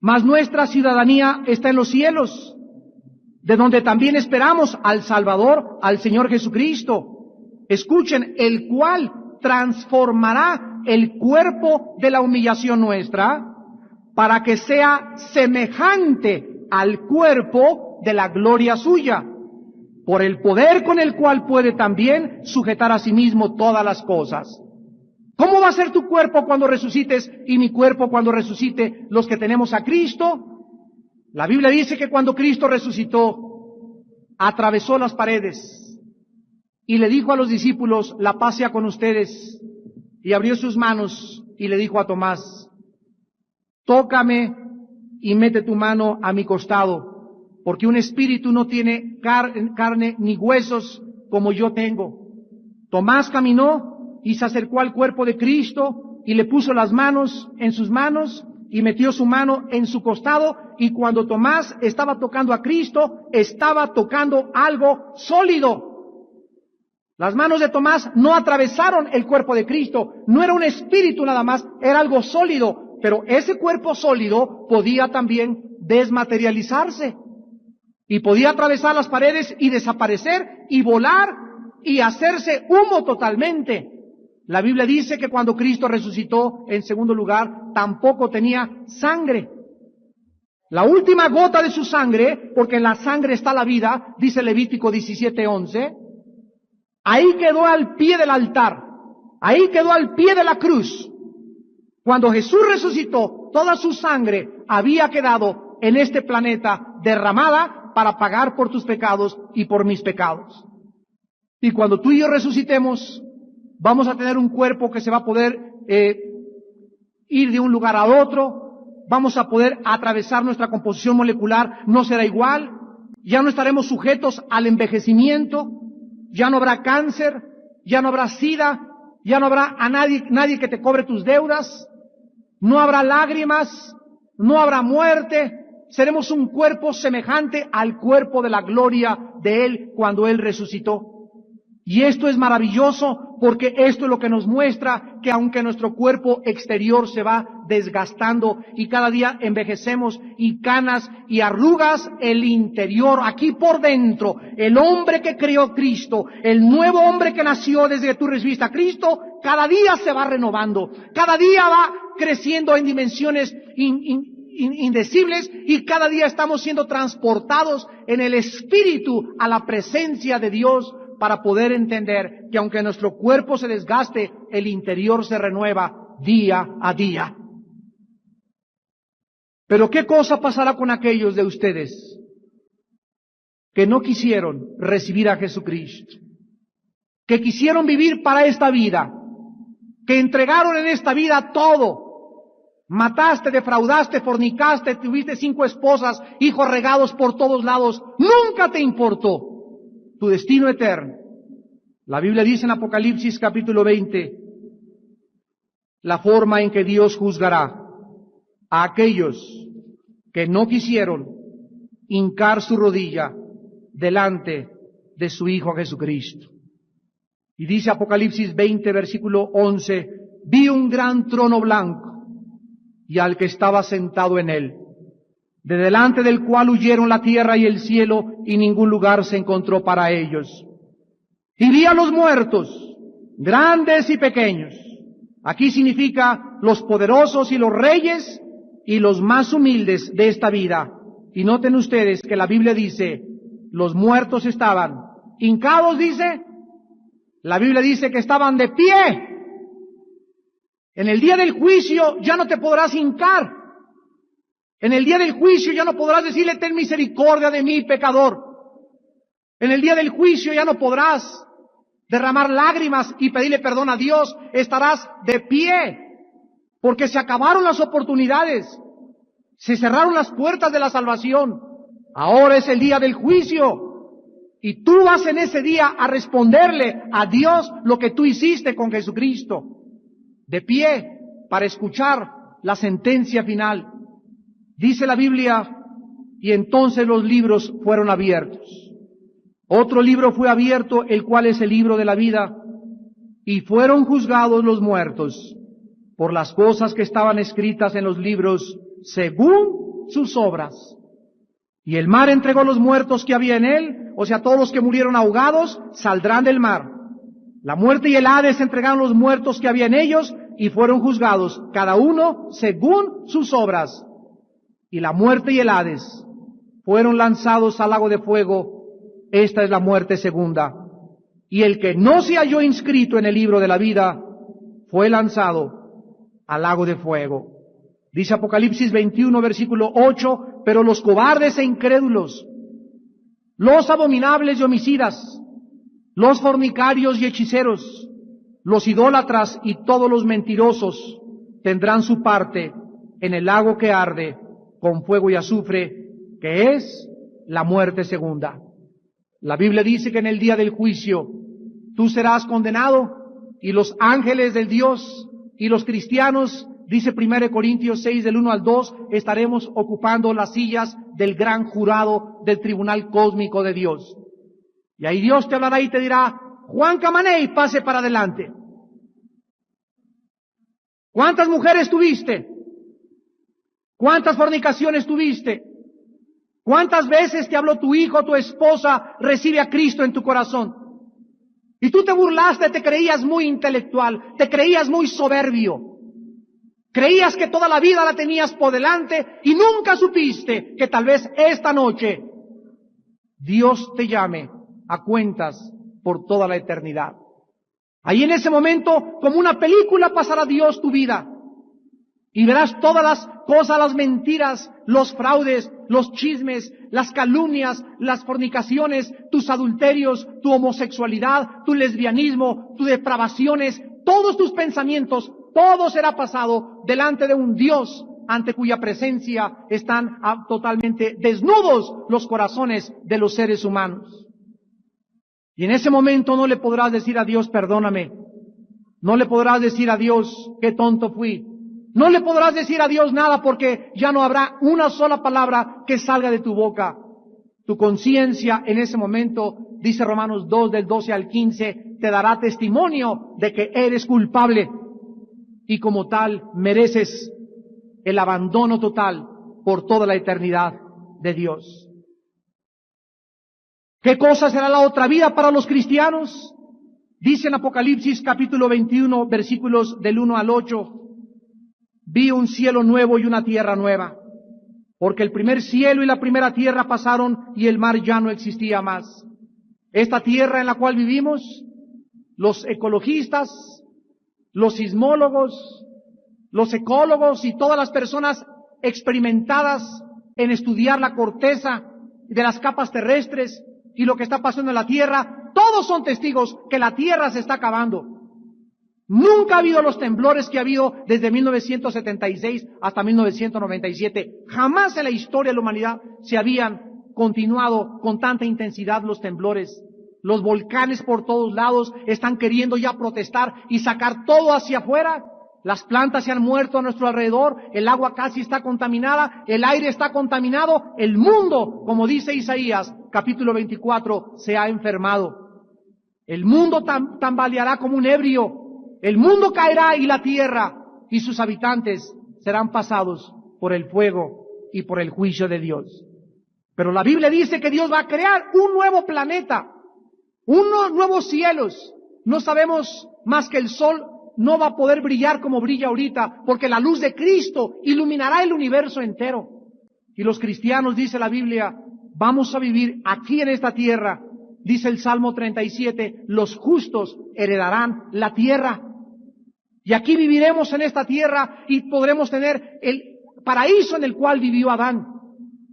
mas nuestra ciudadanía está en los cielos, de donde también esperamos al Salvador, al Señor Jesucristo. Escuchen, el cual transformará el cuerpo de la humillación nuestra para que sea semejante al cuerpo de la gloria suya, por el poder con el cual puede también sujetar a sí mismo todas las cosas. ¿Cómo va a ser tu cuerpo cuando resucites y mi cuerpo cuando resucite los que tenemos a Cristo? La Biblia dice que cuando Cristo resucitó, atravesó las paredes y le dijo a los discípulos, la paz sea con ustedes, y abrió sus manos y le dijo a Tomás, tócame y mete tu mano a mi costado, porque un espíritu no tiene carne ni huesos como yo tengo. Tomás caminó y se acercó al cuerpo de Cristo y le puso las manos en sus manos y metió su mano en su costado, y cuando Tomás estaba tocando a Cristo, estaba tocando algo sólido. Las manos de Tomás no atravesaron el cuerpo de Cristo, no era un espíritu nada más, era algo sólido, pero ese cuerpo sólido podía también desmaterializarse y podía atravesar las paredes y desaparecer y volar y hacerse humo totalmente. La Biblia dice que cuando Cristo resucitó, en segundo lugar, tampoco tenía sangre. La última gota de su sangre, porque en la sangre está la vida, dice Levítico 17:11, ahí quedó al pie del altar, ahí quedó al pie de la cruz. Cuando Jesús resucitó, toda su sangre había quedado en este planeta derramada para pagar por tus pecados y por mis pecados. Y cuando tú y yo resucitemos, vamos a tener un cuerpo que se va a poder ir de un lugar a otro, vamos a poder atravesar nuestra composición molecular, no será igual, ya no estaremos sujetos al envejecimiento, ya no habrá cáncer, ya no habrá sida, ya no habrá nadie que te cobre tus deudas, no habrá lágrimas, no habrá muerte, seremos un cuerpo semejante al cuerpo de la gloria de Él cuando Él resucitó. Y esto es maravilloso porque esto es lo que nos muestra que aunque nuestro cuerpo exterior se va desgastando y cada día envejecemos y canas y arrugas, el interior, aquí por dentro, el hombre que creó Cristo, el nuevo hombre que nació desde que tú recibiste a Cristo, cada día se va renovando, cada día va creciendo en dimensiones indecibles y cada día estamos siendo transportados en el Espíritu a la presencia de Dios, para poder entender que aunque nuestro cuerpo se desgaste, el interior se renueva día a día. Pero ¿qué cosa pasará con aquellos de ustedes que no quisieron recibir a Jesucristo? Que quisieron vivir para esta vida, que entregaron en esta vida todo. Mataste, defraudaste, fornicaste, tuviste 5 esposas, hijos regados por todos lados. Nunca te importó tu destino eterno. La Biblia dice en Apocalipsis capítulo 20, la forma en que Dios juzgará a aquellos que no quisieron hincar su rodilla delante de su Hijo Jesucristo. Y dice Apocalipsis 20, versículo 11, vi un gran trono blanco y al que estaba sentado en él, de delante del cual huyeron la tierra y el cielo, y ningún lugar se encontró para ellos. Y vi a los muertos, grandes y pequeños. Aquí significa los poderosos y los reyes y los más humildes de esta vida. Y noten ustedes que la Biblia dice, los muertos estaban hincados, dice. La Biblia dice que estaban de pie. En el día del juicio ya no te podrás hincar. En el día del juicio ya no podrás decirle, ten misericordia de mí, pecador. En el día del juicio ya no podrás derramar lágrimas y pedirle perdón a Dios. Estarás de pie, porque se acabaron las oportunidades. Se cerraron las puertas de la salvación. Ahora es el día del juicio. Y tú vas en ese día a responderle a Dios lo que tú hiciste con Jesucristo. De pie, para escuchar la sentencia final. Dice la Biblia, y entonces los libros fueron abiertos. Otro libro fue abierto, el cual es el libro de la vida, y fueron juzgados los muertos por las cosas que estaban escritas en los libros según sus obras. Y el mar entregó los muertos que había en él, o sea, todos los que murieron ahogados saldrán del mar. La muerte y el Hades entregaron los muertos que había en ellos y fueron juzgados, cada uno según sus obras. Y la muerte y el Hades fueron lanzados al lago de fuego. Esta es la muerte segunda. Y el que no se halló inscrito en el libro de la vida fue lanzado al lago de fuego. Dice Apocalipsis 21, versículo 8, pero los cobardes e incrédulos, los abominables y homicidas, los fornicarios y hechiceros, los idólatras y todos los mentirosos tendrán su parte en el lago que arde con fuego y azufre, que es la muerte segunda. La Biblia dice que en el día del juicio tú serás condenado y los ángeles del Dios y los cristianos, dice 1 Corintios 6 del 1 al 2, estaremos ocupando las sillas del gran jurado del tribunal cósmico de Dios. Y ahí Dios te hablará y te dirá, Juan Camaney, pase para adelante. ¿Cuántas mujeres tuviste? ¿Cuántas fornicaciones tuviste? ¿Cuántas veces te habló tu hijo, tu esposa, recibe a Cristo en tu corazón? Y tú te burlaste, te creías muy intelectual, te creías muy soberbio. Creías que toda la vida la tenías por delante y nunca supiste que tal vez esta noche Dios te llame a cuentas por toda la eternidad. Ahí en ese momento, como una película, pasará Dios tu vida. Y verás todas las cosas, las mentiras, los fraudes, los chismes, las calumnias, las fornicaciones, tus adulterios, tu homosexualidad, tu lesbianismo, tus depravaciones, todos tus pensamientos, todo será pasado delante de un Dios ante cuya presencia están totalmente desnudos los corazones de los seres humanos. Y en ese momento no le podrás decir a Dios, perdóname. No le podrás decir a Dios, qué tonto fui. No le podrás decir a Dios nada porque ya no habrá una sola palabra que salga de tu boca. Tu conciencia en ese momento, dice Romanos 2 del 12 al 15, te dará testimonio de que eres culpable y como tal mereces el abandono total por toda la eternidad de Dios. ¿Qué cosa será la otra vida para los cristianos? Dice en Apocalipsis capítulo 21, versículos del 1 al 8, vi un cielo nuevo y una tierra nueva, porque el primer cielo y la primera tierra pasaron y el mar ya no existía más. Esta tierra en la cual vivimos, los ecologistas, los sismólogos, los ecólogos y todas las personas experimentadas en estudiar la corteza de las capas terrestres y lo que está pasando en la tierra, todos son testigos que la tierra se está acabando. Nunca ha habido los temblores que ha habido desde 1976 hasta 1997. Jamás en la historia de la humanidad se habían continuado con tanta intensidad los temblores. Los volcanes por todos lados están queriendo ya protestar y sacar todo hacia afuera. Las plantas se han muerto a nuestro alrededor, el agua casi está contaminada, el aire está contaminado, el mundo, como dice Isaías, capítulo 24, se ha enfermado. El mundo tambaleará como un ebrio, el mundo caerá y la tierra y sus habitantes serán pasados por el fuego y por el juicio de Dios. Pero la Biblia dice que Dios va a crear un nuevo planeta, unos nuevos cielos. No sabemos más que el sol no va a poder brillar como brilla ahorita, porque la luz de Cristo iluminará el universo entero. Y los cristianos, dice la Biblia, vamos a vivir aquí en esta tierra. Dice el Salmo 37, los justos heredarán la tierra. Y aquí viviremos en esta tierra y podremos tener el paraíso en el cual vivió Adán.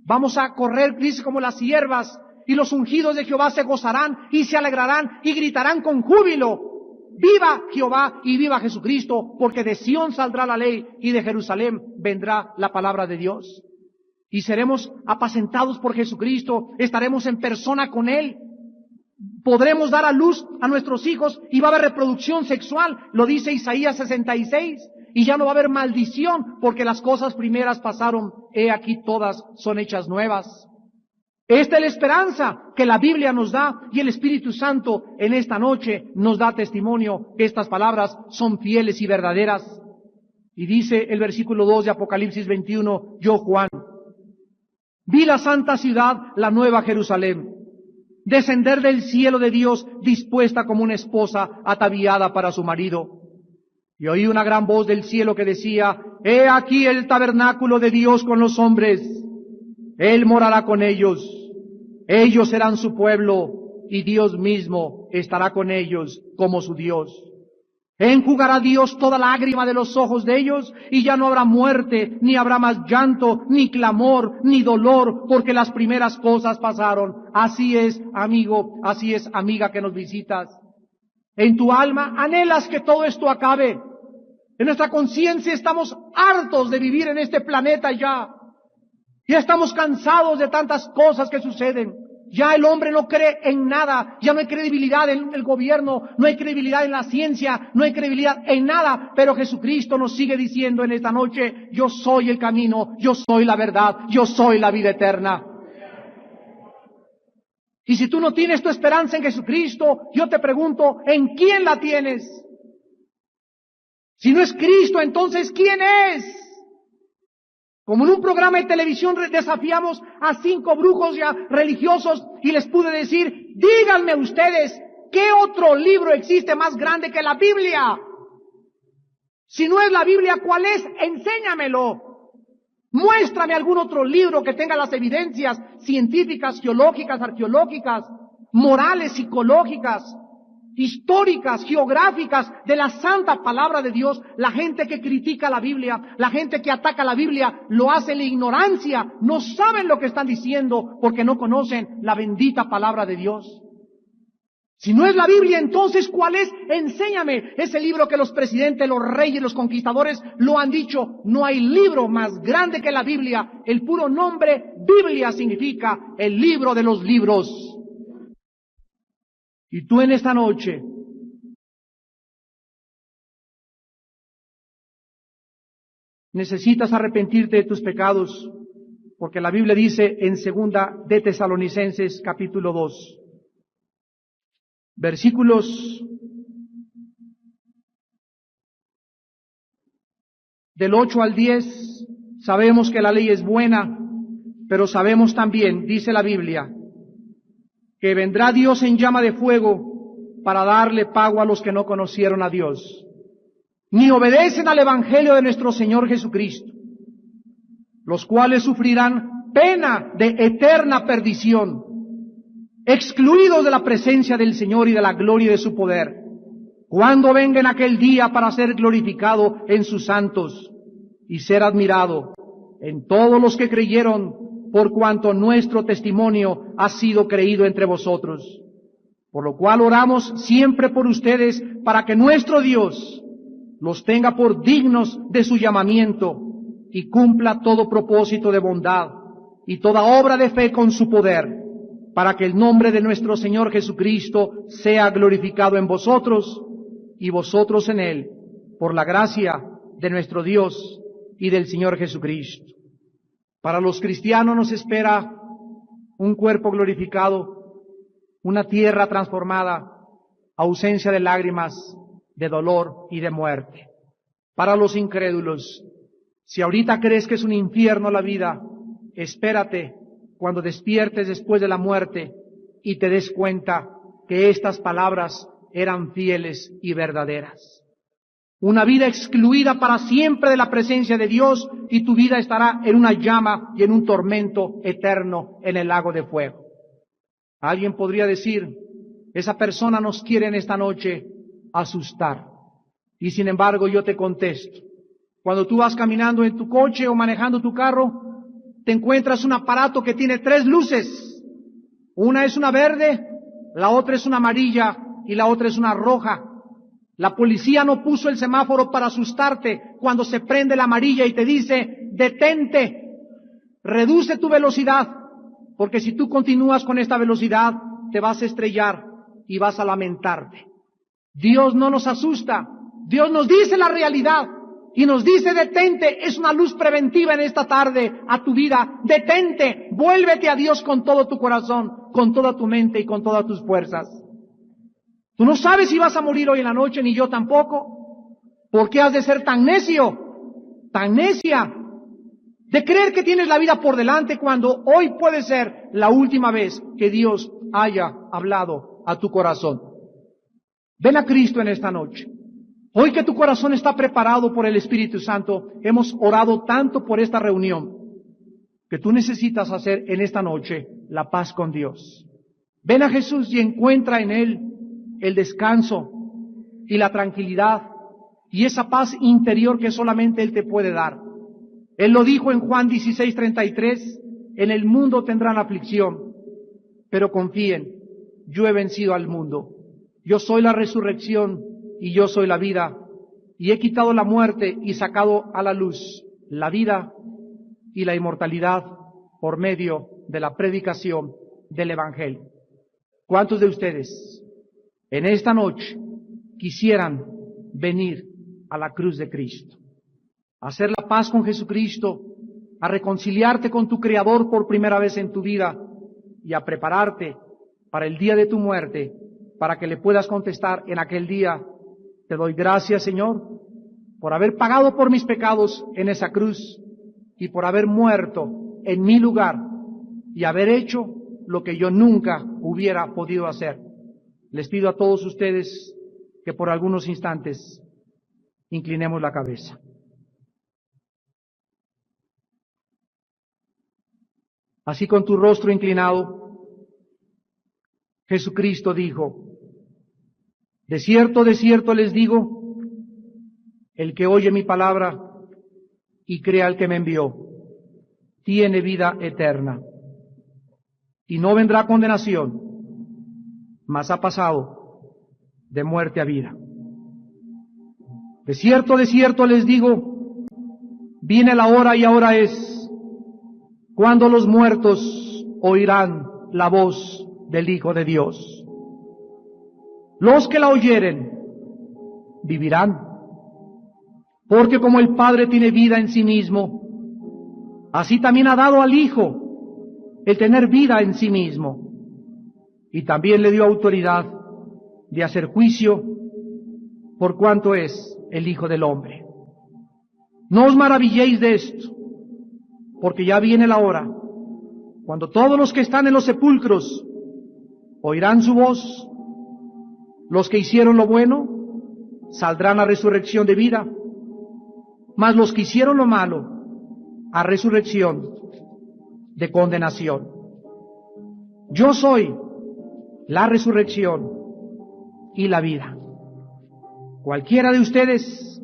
Vamos a correr, dice, como las hierbas, y los ungidos de Jehová se gozarán y se alegrarán y gritarán con júbilo. Viva Jehová y viva Jesucristo, porque de Sión saldrá la ley y de Jerusalén vendrá la palabra de Dios. Y seremos apacentados por Jesucristo, estaremos en persona con Él. Podremos dar a luz a nuestros hijos y va a haber reproducción sexual, lo dice Isaías 66. Y ya no va a haber maldición, porque las cosas primeras pasaron, he aquí todas son hechas nuevas. Esta es la esperanza que la Biblia nos da y el Espíritu Santo en esta noche nos da testimonio que estas palabras son fieles y verdaderas. Y dice el versículo 2 de Apocalipsis 21, yo Juan, vi la santa ciudad, la nueva Jerusalén, descender del cielo de Dios, dispuesta como una esposa ataviada para su marido. Y oí una gran voz del cielo que decía: He aquí el tabernáculo de Dios con los hombres. Él morará con ellos. Ellos serán su pueblo, y Dios mismo estará con ellos como su Dios. Enjugará Dios toda lágrima de los ojos de ellos, y ya no habrá muerte, ni habrá más llanto, ni clamor, ni dolor, porque las primeras cosas pasaron. Así es, amigo, así es, amiga, que nos visitas. En tu alma anhelas que todo esto acabe. En nuestra conciencia estamos hartos de vivir en este planeta ya. Ya estamos cansados de tantas cosas que suceden. Ya el hombre no cree en nada, ya no hay credibilidad en el gobierno, no hay credibilidad en la ciencia, no hay credibilidad en nada, pero Jesucristo nos sigue diciendo en esta noche: yo soy el camino, yo soy la verdad, yo soy la vida eterna. Y si tú no tienes tu esperanza en Jesucristo, yo te pregunto, ¿en quién la tienes? Si no es Cristo, entonces ¿quién es? Como en un programa de televisión desafiamos a 5 brujos ya religiosos y les pude decir: díganme ustedes, ¿qué otro libro existe más grande que la Biblia? Si no es la Biblia, ¿cuál es? Enséñamelo. Muéstrame algún otro libro que tenga las evidencias científicas, geológicas, arqueológicas, morales, psicológicas, históricas, geográficas, de la santa palabra de Dios. La gente que critica la Biblia, la gente que ataca la Biblia, lo hace en la ignorancia, no saben lo que están diciendo porque no conocen la bendita palabra de Dios. Si no es la Biblia, entonces ¿cuál es? Enséñame. Ese libro que los presidentes, los reyes, los conquistadores lo han dicho: no hay libro más grande que la Biblia. El puro nombre Biblia significa el libro de los libros. Y tú en esta noche necesitas arrepentirte de tus pecados, porque la Biblia dice en 2 de Tesalonicenses capítulo 2, versículos del 8 al 10, sabemos que la ley es buena, pero sabemos también, dice la Biblia, que vendrá Dios en llama de fuego para darle pago a los que no conocieron a Dios, ni obedecen al Evangelio de nuestro Señor Jesucristo, los cuales sufrirán pena de eterna perdición, excluidos de la presencia del Señor y de la gloria de su poder, cuando venga en aquel día para ser glorificado en sus santos y ser admirado en todos los que creyeron, por cuanto nuestro testimonio ha sido creído entre vosotros. Por lo cual oramos siempre por ustedes, para que nuestro Dios los tenga por dignos de su llamamiento y cumpla todo propósito de bondad y toda obra de fe con su poder, para que el nombre de nuestro Señor Jesucristo sea glorificado en vosotros y vosotros en Él, por la gracia de nuestro Dios y del Señor Jesucristo. Para los cristianos nos espera un cuerpo glorificado, una tierra transformada, ausencia de lágrimas, de dolor y de muerte. Para los incrédulos, si ahorita crees que es un infierno la vida, espérate cuando despiertes después de la muerte y te des cuenta que estas palabras eran fieles y verdaderas. Una vida excluida para siempre de la presencia de Dios, y tu vida estará en una llama y en un tormento eterno en el lago de fuego. Alguien podría decir: esa persona nos quiere en esta noche asustar. Y sin embargo yo te contesto: cuando tú vas caminando en tu coche o manejando tu carro, te encuentras un aparato que tiene 3 luces. Una es una verde, la otra es una amarilla y la otra es una roja. La policía no puso el semáforo para asustarte cuando se prende la amarilla y te dice: detente, reduce tu velocidad, porque si tú continúas con esta velocidad te vas a estrellar y vas a lamentarte. Dios no nos asusta, Dios nos dice la realidad y nos dice: detente. Es una luz preventiva en esta tarde a tu vida. Detente, vuélvete a Dios con todo tu corazón, con toda tu mente y con todas tus fuerzas. Tú no sabes si vas a morir hoy en la noche, ni yo tampoco. ¿Por qué has de ser tan necio, tan necia, de creer que tienes la vida por delante cuando hoy puede ser la última vez que Dios haya hablado a tu corazón. Ven a Cristo en esta noche. Hoy que tu corazón está preparado por el Espíritu Santo, hemos orado tanto por esta reunión, que tú necesitas hacer en esta noche la paz con Dios. Ven a Jesús y encuentra en Él el descanso y la tranquilidad y esa paz interior que solamente Él te puede dar. Él lo dijo en Juan 16:33, en el mundo tendrán aflicción, pero confíen, yo he vencido al mundo. Yo soy la resurrección y yo soy la vida, y he quitado la muerte y sacado a la luz la vida y la inmortalidad por medio de la predicación del Evangelio. ¿Cuántos de ustedes en esta noche quisieran venir a la cruz de Cristo, a hacer la paz con Jesucristo, a reconciliarte con tu Creador por primera vez en tu vida y a prepararte para el día de tu muerte, para que le puedas contestar en aquel día: te doy gracias, Señor, por haber pagado por mis pecados en esa cruz y por haber muerto en mi lugar y haber hecho lo que yo nunca hubiera podido hacer? Les pido a todos ustedes que por algunos instantes inclinemos la cabeza. Así, con tu rostro inclinado, Jesucristo dijo: de cierto les digo, el que oye mi palabra y crea al que me envió, tiene vida eterna, y no vendrá condenación, mas ha pasado de muerte a vida. De cierto les digo, viene la hora y ahora es, cuando los muertos oirán la voz del Hijo de Dios. Los que la oyeren vivirán, porque como el Padre tiene vida en sí mismo, así también ha dado al Hijo el tener vida en sí mismo, y también le dio autoridad de hacer juicio por cuanto es el Hijo del Hombre. No os maravilléis de esto, porque ya viene la hora cuando todos los que están en los sepulcros oirán su voz. Los que hicieron lo bueno saldrán a resurrección de vida, mas los que hicieron lo malo a resurrección de condenación. Yo soy la resurrección y la vida. Cualquiera de ustedes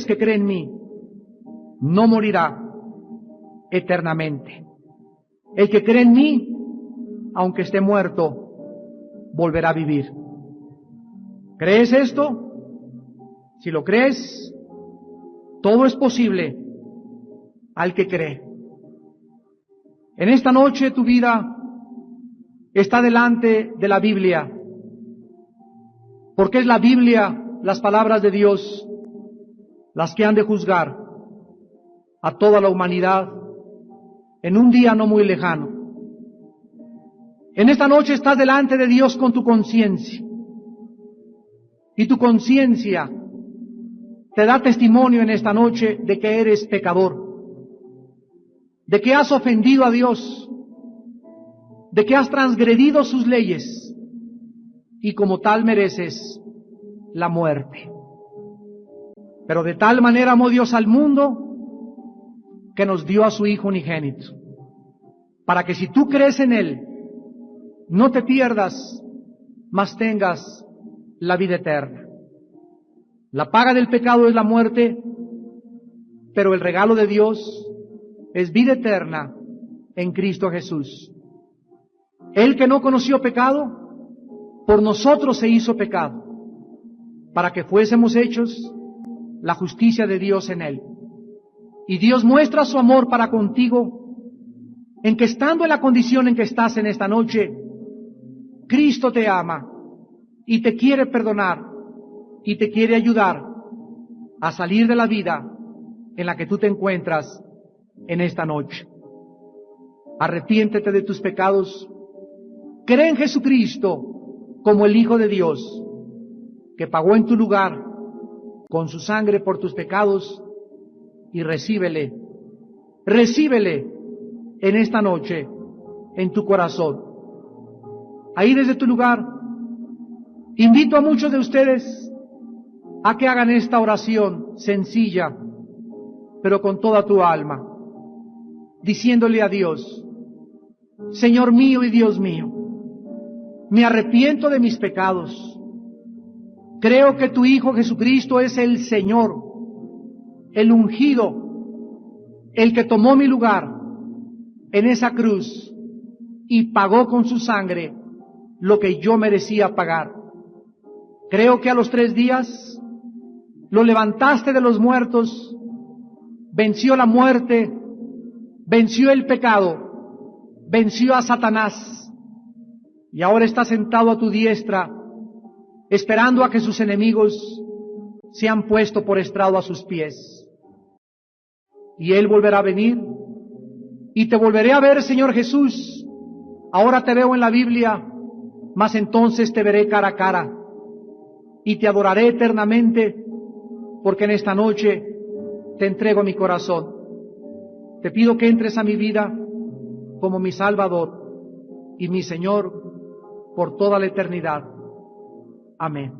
que cree en mí, no morirá eternamente. El que cree en mí, aunque esté muerto, volverá a vivir. ¿Crees esto? Si lo crees, todo es posible al que cree. En esta noche tu vida está delante de la Biblia, porque es la Biblia, las palabras de Dios, las que han de juzgar a toda la humanidad en un día no muy lejano. En esta noche estás delante de Dios con tu conciencia, y tu conciencia te da testimonio en esta noche de que eres pecador, de que has ofendido a Dios, de que has transgredido sus leyes, y como tal mereces la muerte. Pero de tal manera amó Dios al mundo que nos dio a su Hijo unigénito, para que si tú crees en Él, no te pierdas, mas tengas la vida eterna. La paga del pecado es la muerte, pero el regalo de Dios es vida eterna en Cristo Jesús. Él que no conoció pecado, por nosotros se hizo pecado, para que fuésemos hechos la justicia de Dios en Él. Y Dios muestra su amor para contigo, en que estando en la condición en que estás en esta noche, Cristo te ama y te quiere perdonar y te quiere ayudar a salir de la vida en la que tú te encuentras en esta noche. Arrepiéntete de tus pecados, cree en Jesucristo como el Hijo de Dios, que pagó en tu lugar con su sangre por tus pecados, y recíbele en esta noche en tu corazón. ahí desde tu lugar, invito a muchos de ustedes a que hagan esta oración sencilla, pero con toda tu alma, diciéndole a Dios: Señor mío y Dios mío, me arrepiento de mis pecados. Creo que tu Hijo Jesucristo es el Señor, el ungido, el que tomó mi lugar en esa cruz y pagó con su sangre lo que yo merecía pagar. Creo que a los 3 días lo levantaste de los muertos, venció la muerte, venció el pecado, venció a Satanás, y ahora está sentado a tu diestra, esperando a que sus enemigos sean puestos por estrado a sus pies. Y Él volverá a venir, y te volveré a ver, Señor Jesús. Ahora te veo en la Biblia, mas entonces te veré cara a cara, y te adoraré eternamente, porque en esta noche te entrego mi corazón. Te pido que entres a mi vida como mi Salvador y mi Señor por toda la eternidad. Amén.